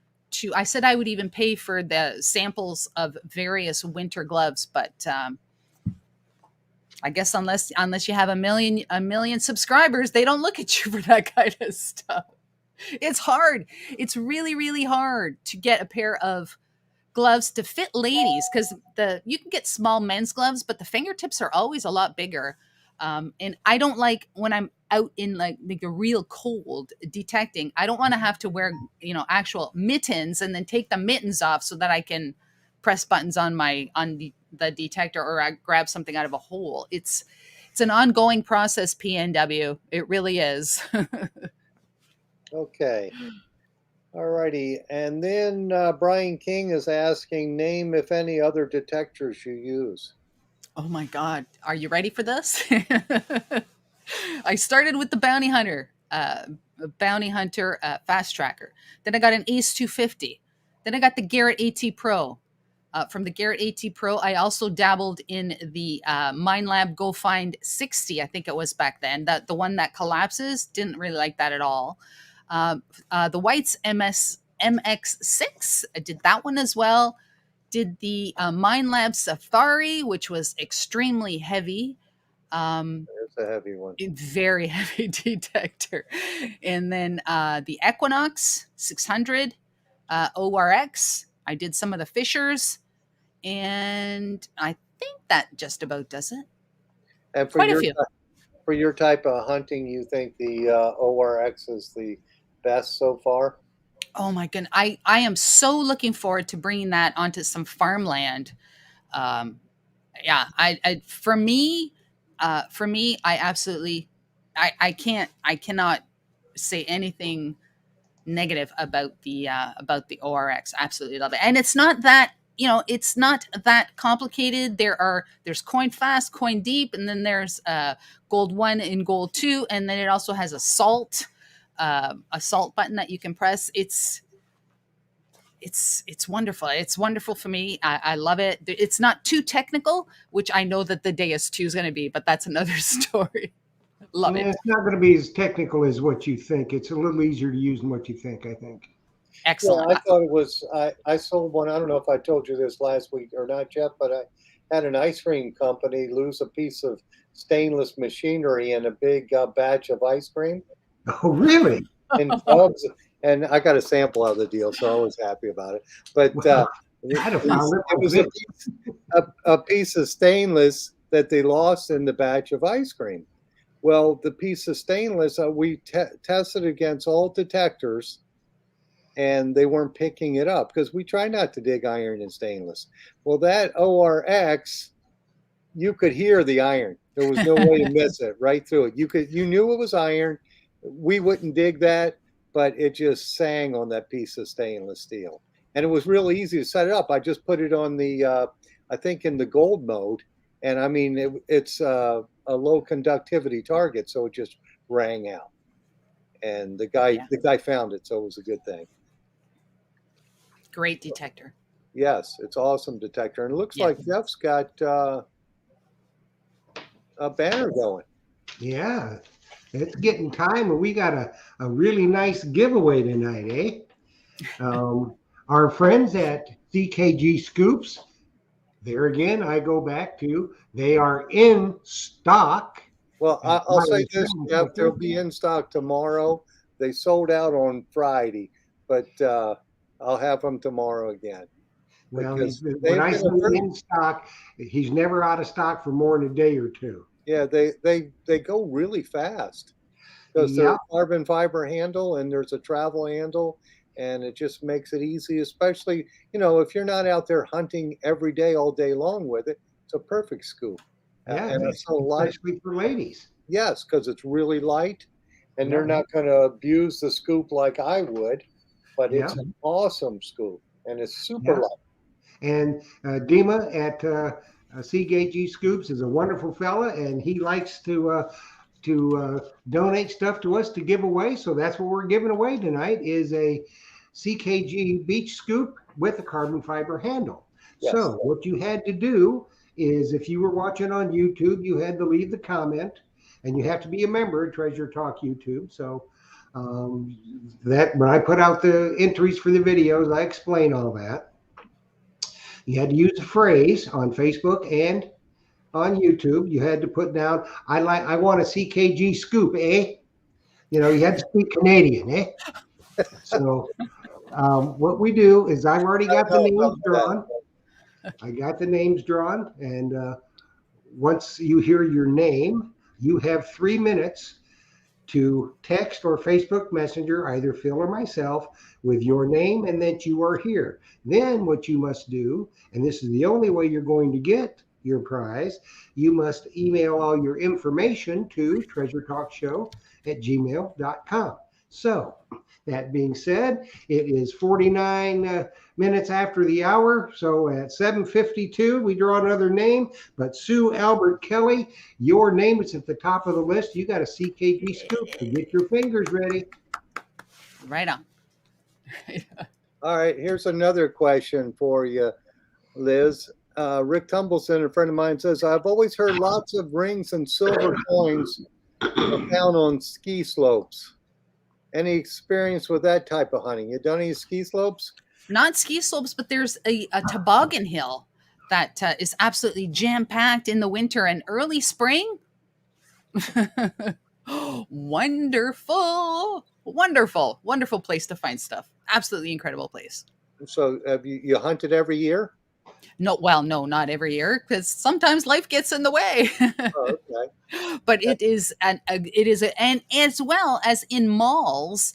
I said I would even pay for the samples of various winter gloves, but I guess unless you have a million subscribers, they don't look at you for that kind of stuff. It's hard. It's really, really hard to get a pair of gloves to fit ladies, because you can get small men's gloves, but the fingertips are always a lot bigger. And I don't like when I'm out in like the real cold detecting. I don't want to have to wear actual mittens and then take the mittens off so that I can press buttons on the detector, or I grab something out of a hole. It's an ongoing process, PNW. It really is. Okay. All righty. And then Brian King is asking, name, if any, other detectors you use. Oh my God. Are you ready for this? I started with the Bounty Hunter Fast Tracker. Then I got an Ace 250. Then I got the Garrett AT Pro. From the Garrett AT Pro, I also dabbled in the MindLab Go Find 60, I think it was back then. The one that collapses, didn't really like that at all. The White's MX6, I did that one as well. Did the MindLab Safari, which was extremely heavy. It's a heavy one. Very heavy detector. And then the Equinox 600, ORX. I did some of the Fishers, and I think that just about does it. And Quite a few. For your type of hunting, you think the ORX is the best so far? Oh my goodness. I am so looking forward to bringing that onto some farmland. Um, yeah, for me, I absolutely, I cannot say anything negative about the ORX. Absolutely love it, and it's not that, it's not that complicated. There's coin fast, coin deep, and then there's gold one and gold two, and then it also has a salt button that you can press. It's wonderful. It's wonderful for me. I love it. It's not too technical, which I know that the Deus 2 is going to be, but that's another story. Love Yeah, it. it's not going to be as technical as what you think. It's a little easier to use than what you think, I think. Yeah, Excellent. I thought it was. I sold one. I don't know if I told you this last week or not, Jeff, but I had an ice cream company lose a piece of stainless machinery in a big batch of ice cream Oh, really? in tubs, and I got a sample of the deal, so I was happy about it. But Well, I'd have found it it like was this. a piece of stainless that they lost in the batch of ice cream. Well, the piece of stainless, we tested against all detectors, and they weren't picking it up because we try not to dig iron in stainless. Well, that ORX, you could hear the iron. There was no way to miss it right through it. You knew it was iron. We wouldn't dig that, but it just sang on that piece of stainless steel. And it was real easy to set it up. I just put it on I think in the gold mode. And I mean, it's a low conductivity target, so it just rang out. And Yeah. the guy found it, so it was a good thing. Great detector. Yes, it's awesome detector. And it looks Yeah. like Jeff's got a banner going. Yeah, it's getting time, and we got a really nice giveaway tonight, eh? Our friends at CKG Scoops, there again, I go back to, they are in stock. Well, at I'll say this, Myron Jeff, Center. they'll be in stock tomorrow. They sold out on Friday, but I'll have them tomorrow again. Well, Because when they've I been say a very, in stock, he's never out of stock for more than a day or two. yeah, they go really fast because they're Yeah, a carbon fiber handle and there's a travel handle, and it just makes it easy, especially, if you're not out there hunting every day, all day long with it, it's a perfect scoop. yeah, And I saw a lot of, especially for ladies. yes, because it's really light and they're Yeah, not going to abuse the scoop like I would, but yeah, it's an awesome scoop and it's super yeah. light. And Dima at CKG Scoops is a wonderful fella, and he likes to donate stuff to us to give away. So that's what we're giving away tonight is a CKG beach scoop with a carbon fiber handle. Yes. So what you had to do is if you were watching on YouTube, you had to leave the comment, and you have to be a member of Treasure Talk YouTube. So that when I put out the entries for the videos, I explain all that. You had to use a phrase on Facebook and on YouTube. You had to put down, I want a CKG scoop, eh? You had to speak Canadian, eh? So what we do is I've already I got the know names about drawn. I got the names drawn, and once you hear your name, you have 3 minutes to text or Facebook Messenger, either Phil or myself, with your name and that you are here. Then what you must do, and this is the only way you're going to get your prize, you must email all your information to treasuretalkshow@gmail.com. So that being said, it is 49 minutes after the hour. So at 7:52, we draw another name. But Sue Albert Kelly, your name is at the top of the list. You got a CKG scoop to get your fingers ready. Right on. All right, here's another question for you, Liz. Rick Tumbleson, a friend of mine, says, I've always heard lots of rings and silver coins are found on ski slopes. Any experience with that type of hunting? You done any ski slopes? Not ski slopes, but there's a toboggan hill that is absolutely jam packed in the winter and early spring. Wonderful, wonderful, wonderful place to find stuff. Absolutely incredible place. So have you hunted every year? No, well, no, not every year because sometimes life gets in the way. Oh, okay. But it is and as well as in malls.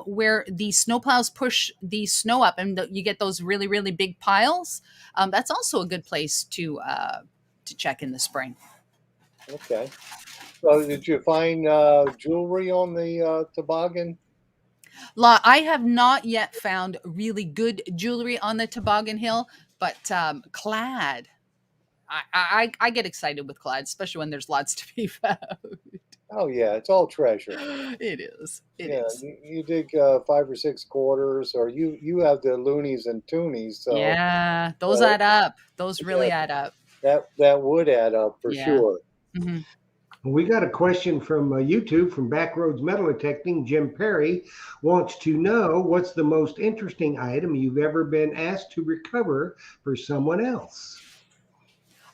where the snowplows push the snow up and you get those really, really big piles. That's also a good place to check in the spring. Okay. So did you find jewelry on the toboggan? I have not yet found really good jewelry on the Toboggan Hill, but clad. I get excited with clad, especially when there's lots to be found. Oh yeah, it's all treasure. It is. It Yeah, is. you dig 5 or 6 quarters, or you have the loonies and toonies. So Yeah, those add up. Those yeah, really add up. that would add up for Yeah. sure. Hmm. We got a question from YouTube from Backroads Metal Detecting. Jim Perry wants to know what's the most interesting item you've ever been asked to recover for someone else.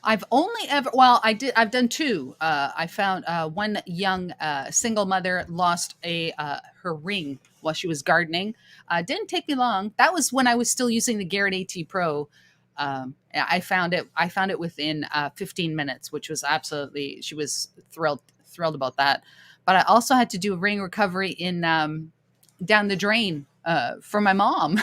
I've only ever, well, I've done two. I found one young single mother lost her ring while she was gardening. Didn't take me long. That was when I was still using the Garrett AT Pro. I found it within 15 minutes, which was absolutely, she was thrilled about that. But I also had to do a ring recovery in down the drain for my mom.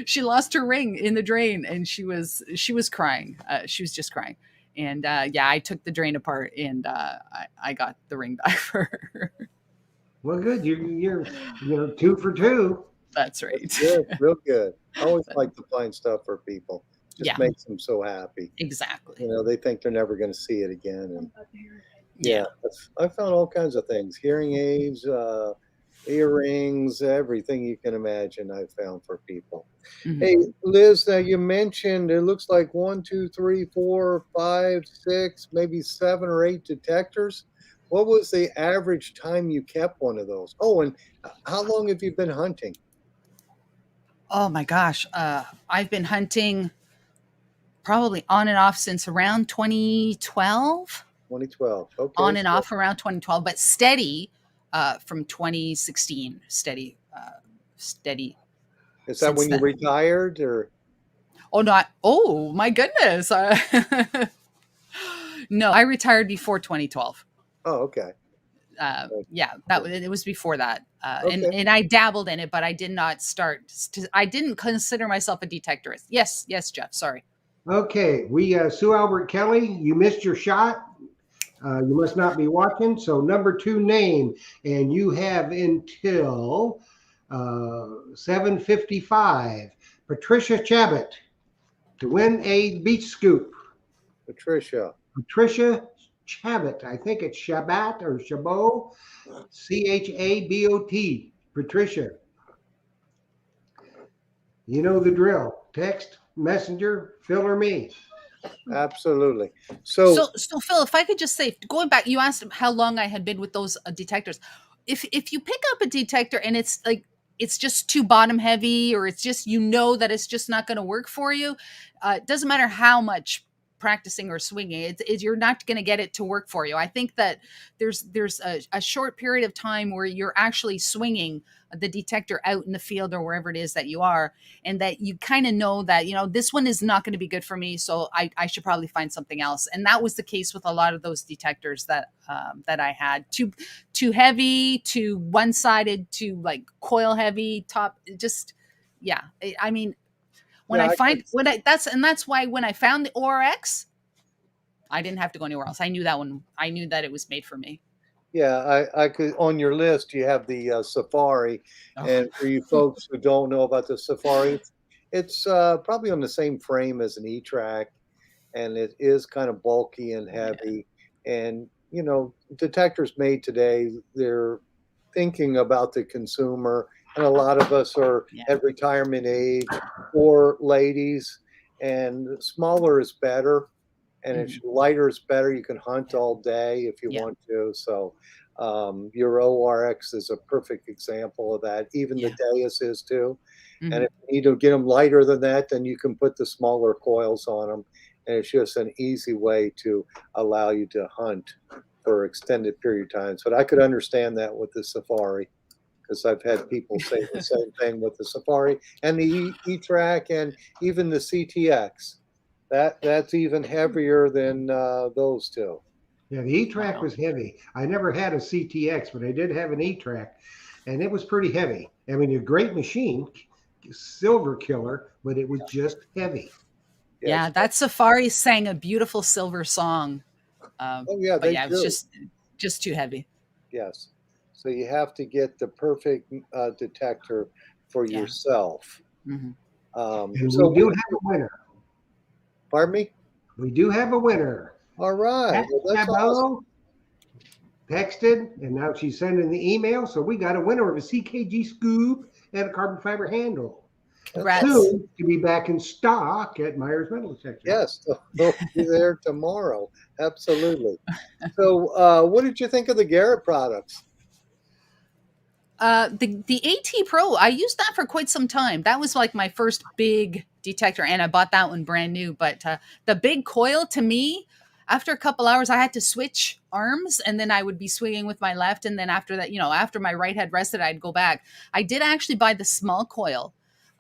She lost her ring in the drain and she was crying. She was just crying. And yeah, I took the drain apart and I got the ring back for her. Well, good. You're 2 for 2. That's right. That's good, real good. I always like to find stuff for people. Just Yeah. makes them so happy. Exactly. They think they're never going to see it again. And Yeah. I found all kinds of things: hearing aids, earrings, everything you can imagine. I found for people. Mhm. Hey, Liz, now you mentioned it looks like 1, 2, 3, 4, 5, 6, maybe 7 or 8 detectors. What was the average time you kept one of those? Oh, and how long have you been hunting? Oh my gosh. I've been hunting probably on and off since around 2012. 2012. Okay. On and So off around 2012, but steady from 2016. Steady is that since when you then. retired or? Oh, not. Oh my goodness. No, I retired before 2012. Oh, okay. Yeah, it was before that. Okay. And I dabbled in it, but I did not start. I didn't consider myself a detectorist. Yes, Jeff. Sorry. Okay, Sue Albert Kelly, you missed your shot. You must not be watching. So number 2 name, and you have until 7:55. Patricia Chabot to win a beach scoop. Patricia. Patricia Chabot, I think it's Shabat or Chabot, Chabot. Patricia. You know the drill. Text, messenger, Phil or me. Absolutely. So So Phil, if I could just say, going back, you asked how long I had been with those detectors. If you pick up a detector and it's like it's just too bottom heavy, or it's just that it's just not going to work for you, it doesn't matter how much practicing or swinging, you're not going to get it to work for you. I think that there's a short period of time where you're actually swinging the detector out in the field or wherever it is that you are, and that you kind of know that this one is not going to be good for me, so I should probably find something else. And that was the case with a lot of those detectors that I had. Too heavy, too one-sided, too like coil heavy top. Just yeah. I mean, when yeah, I I find can, when I that's why when I found the ORX, I didn't have to go anywhere else. I knew that one. I knew that it was made for me. yeah, I could. On your list, you have the Safari, Oh. and for you folks who don't know about the Safari, it's probably on the same frame as an E-Track, and it is kind of bulky and heavy. And detectors made today, they're thinking about the consumer, and a lot of us are Yeah. at retirement age or ladies, and smaller is better. And it's lighter is better. You can hunt all day if you Yeah. want to. So your ORX is a perfect example of that. Even the Deus is too. And if you need to get them lighter than that, then you can put the smaller coils on them. And it's just an easy way to allow you to hunt for extended period of time. So I could understand that with the Safari, because I've had people say the same thing with the Safari and the E-Track and even the CTX. That's even heavier than those two. Yeah, the E-Track Wow. was heavy. I never had a CTX, but I did have an E-Track, and it was pretty heavy. I mean, a great machine, silver killer, but it was just heavy. Yeah, Yes. that Safari sang a beautiful silver song. Oh, yeah, But they yeah, it was do. just too heavy. Yes. So you have to get the perfect detector for Yeah. yourself. Hmm. And So we do what, have a winner. pardon me? We do have a winner. All right. Pat Well, that's awesome. Chabot texted, and now she's sending the email. So we got a winner of a CKG scoop and a carbon fiber handle. That's Congrats. awesome. Soon to be back in stock at Myers Metal Detectors. Yes, they'll be there tomorrow. Absolutely. So, what did you think of the Garrett products? The AT Pro, I used that for quite some time. That was like my first big detector, and I bought that one brand new. But the big coil, to me, after a couple hours, I had to switch arms, and then I would be swinging with my left, and then after that, after my right had rested, I'd go back. I did actually buy the small coil.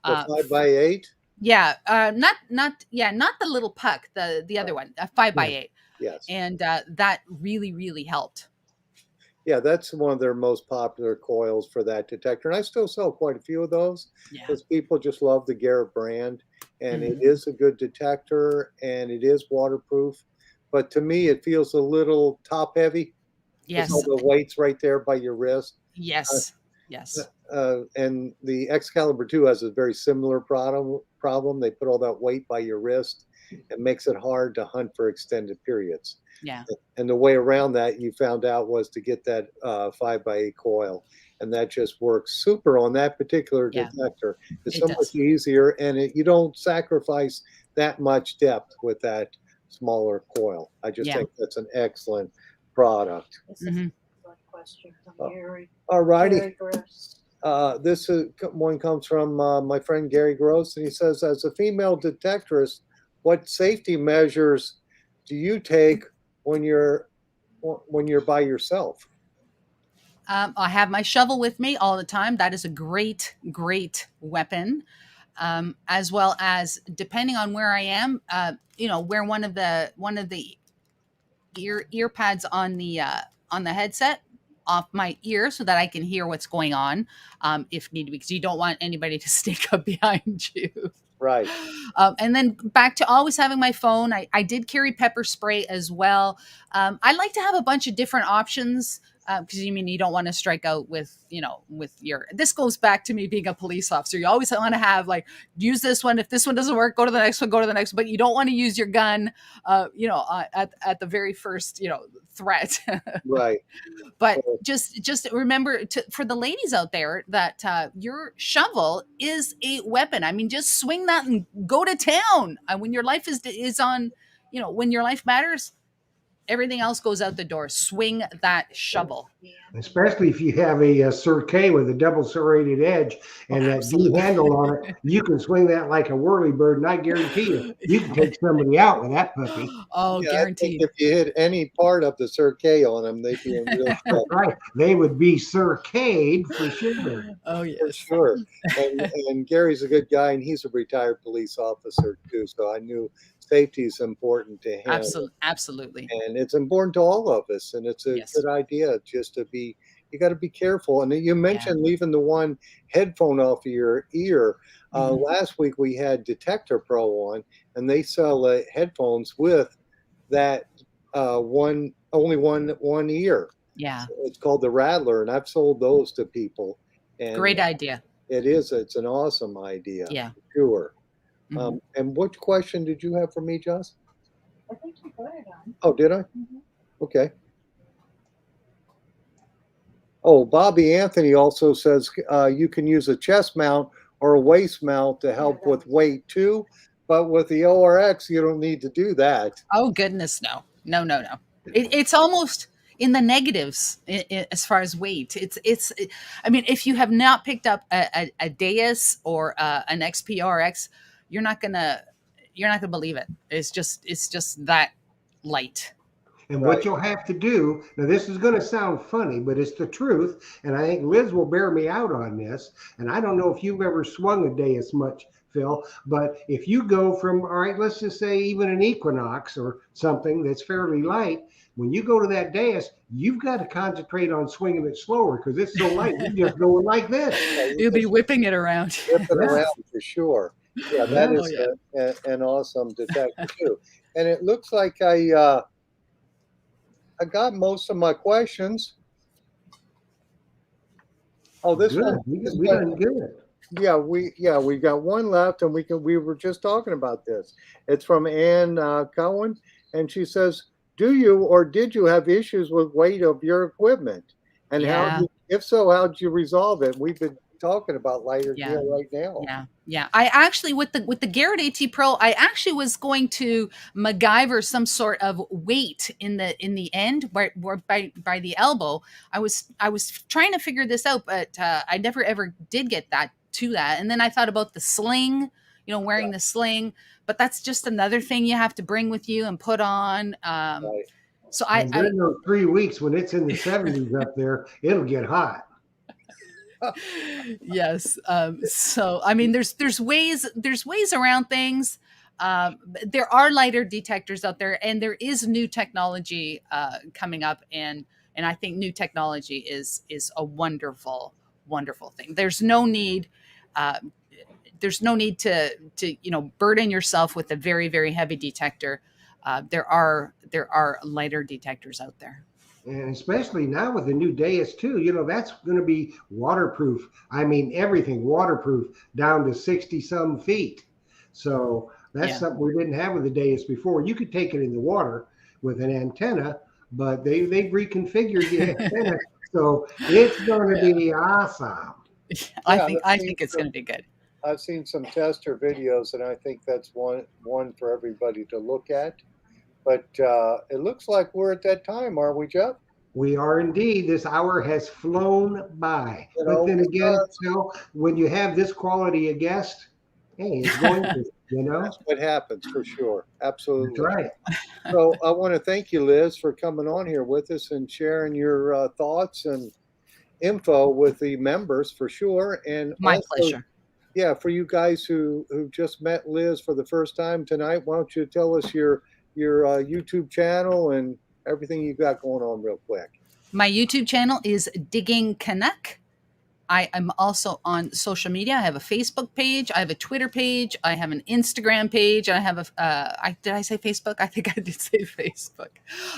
The Uh, 5x8? yeah, not the little puck, the other one, a 5x8, Yes. and that really helped. Yeah, that's one of their most popular coils for that detector. And I still sell quite a few of those Yeah. because people just love the Garrett brand. And it Mhm. is a good detector and it is waterproof. But to me, it feels a little top heavy because all Yes. the weight's right there by your wrist. Uh, Yes. Yes. and the Excalibur 2 has a very similar problem. They put all that weight by your wrist. It makes it hard to hunt for extended periods. Yeah. And the way around that you found out was to get that 5x8 coil. And that just works super on that particular Yeah. detector. It's It so much does. easier and you don't sacrifice that much depth with that smaller coil. I just Yeah. think that's an excellent product. This is Mhm. a question from Oh, Gary. All righty. Gary Gross. This one comes from my friend Gary Gross, and he says, as a female detectorist, what safety measures do you take when you're by yourself? I have my shovel with me all the time. That is a great weapon. As well as depending on where I am, wear one of the ear pads on the headset off my ear so that I can hear what's going on, if need be, because you don't want anybody to sneak up behind you. Right. And then back to always having my phone. I did carry pepper spray as well. I like to have a bunch of different options because you don't want to strike out with your. This goes back to me being a police officer. You always want to have like use this one. If this one doesn't work, go to the next one. Go to the next one. But you don't want to use your gun. At the very first threat. Right. But So, just remember for the ladies out there that your shovel is a weapon. I mean, just swing that and go to town. When your life is on, when your life matters, everything else goes out the door. Swing that shovel. Especially if you have a Sir K with a double serrated edge Oh, and that D absolutely. handle on it, you can swing that like a whirly bird, and I guarantee you can take somebody out with that puppy. Oh, yeah, I think guaranteed. if you hit any part of the Sir K on them, they'd be in real That's trouble right. They would be Sir K'd for sure. Oh, for yes. sure. And Gary's a good guy, and he's a retired police officer too. So I knew safety is important to him. Absolutely. And it's important to all of us, and it's a Yes. good idea just to be you got to be careful. And you Yeah. mentioned leaving the one headphone off of your ear. Mhm. Last week we had Detector Pro on, and they sell headphones with that one ear. Yeah. It's called the Rattler, and I've sold those to people, and Great idea. it's an awesome idea, Yeah. for sure. Mhm. And what question did you have for me, Joss? I think you put it on. Oh, did I? Mhm. Okay. Oh, Bobby Anthony also says you can use a chest mount or a waist mount to help with weight too, but with the ORX, you don't need to do that. Oh goodness, no. It's almost in the negatives as far as weight. I mean, if you have not picked up a Deus or an XPRX, you're not gonna believe it. It's just that light. And what Right. you'll have to do, now this is going to sound funny, but it's the truth. And I think Liz will bear me out on this. And I don't know if you've ever swung a Deus much, Phil. But if you go from, all right, let's just say even an Equinox or something that's fairly light, when you go to that dais, you've got to concentrate on swinging it slower because it's so light. You're just going like this. You'll be whipping it around. Whipping Yeah. around for sure. Yeah, Yeah. that Oh, is yeah. an awesome detector too. And it looks like I got most of my questions. Oh, this Good. one, We done good. we got one left, and we were just talking about this. It's from Ann Cohen, and she says, "Do you or did you have issues with weight of your equipment? And Yeah. if so, how did you resolve it?" We've been talking about lighter Yeah. gear right now. Yeah. I actually with the Garrett AT Pro, I actually was going to MacGyver some sort of weight in the end where by the elbow. I was trying to figure this out, but I never ever did get that. And then I thought about the sling, wearing the sling, but that's just another thing you have to bring with you and put on. Right. So And during those 3 weeks when it's in the 70s up there, it'll get hot. Yes. So I mean, there's ways around things. There are lighter detectors out there, and there is new technology coming up, and I think new technology is a wonderful thing. There's no need. Uh, there's no need to burden yourself with a very heavy detector. There are lighter detectors out there. And especially now with the new Deus too, that's going to be waterproof. I mean, everything waterproof down to 60 some feet. So that's something we didn't have with the Deus before. You could take it in the water with an antenna, but they've reconfigured the antenna. So it's going to be awesome. I think it's going to be good. I've seen some tester videos, and I think that's one for everybody to look at. But it looks like we're at that time, aren't we, Jeff? We are indeed. This hour has flown by. But then again, Phil, when you have this quality of guest, hey, it's going to, That's what happens for sure. Absolutely. That's right. So I want to thank you, Liz, for coming on here with us and sharing your thoughts and info with the members for sure. And my also, pleasure. Yeah, for you guys who just met Liz for the first time tonight, why don't you tell us your YouTube channel and everything you've got going on real quick. My YouTube channel is Digging Canuck. I am also on social media. I have a Facebook page. I have a Twitter page. I have an Instagram page. I have did I say Facebook? I think I did say Facebook.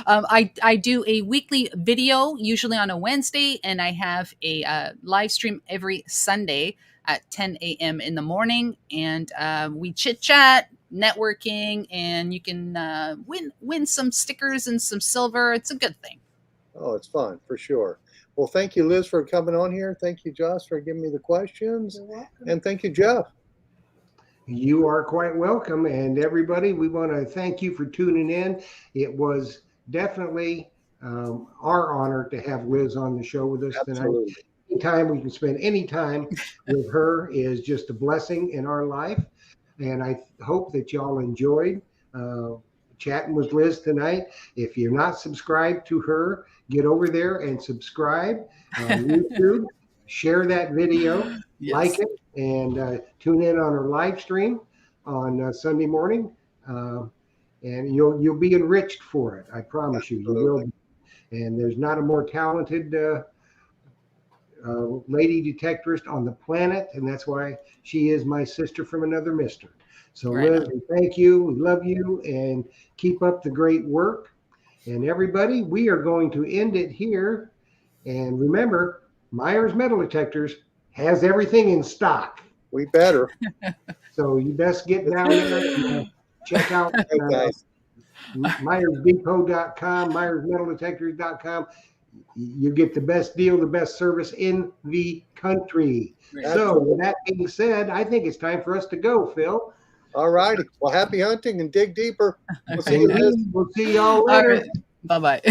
I do a weekly video, usually on a Wednesday, and I have a live stream every Sunday at 10 a.m. in the morning. And we chit chat, networking, and you can win some stickers and some silver. It's a good thing. Oh, it's fun for sure. Well, thank you, Liz, for coming on here. Thank you, Josh, for giving me the questions. You're welcome. And thank you, Jeff. You are quite welcome. And everybody, we want to thank you for tuning in. It was definitely our honor to have Liz on the show with us Absolutely. tonight. Anytime we can spend any time with her is just a blessing in our life. And I hope that y'all enjoyed chatting with Liz tonight. If you're not subscribed to her, get over there and subscribe on YouTube. Share that video, like it, and tune in on her live stream on Sunday morning. And you'll be enriched for it. I promise you. You will be. And there's not a more talented lady detectorist on the planet, and that's why she is my sister from another mister. So Liz, we thank you, we love you, and keep up the great work. And everybody, we are going to end it here. And remember, Myers Metal Detectors has everything in stock. We better. So you best get down there and check out MyersDepot.com, MyersMetalDetectors.com. You get the best deal, the best service in the country. So with that being said, I think it's time for us to go, Phil. All righty. Well, happy hunting and dig deeper. We'll see y'all later. Bye-bye.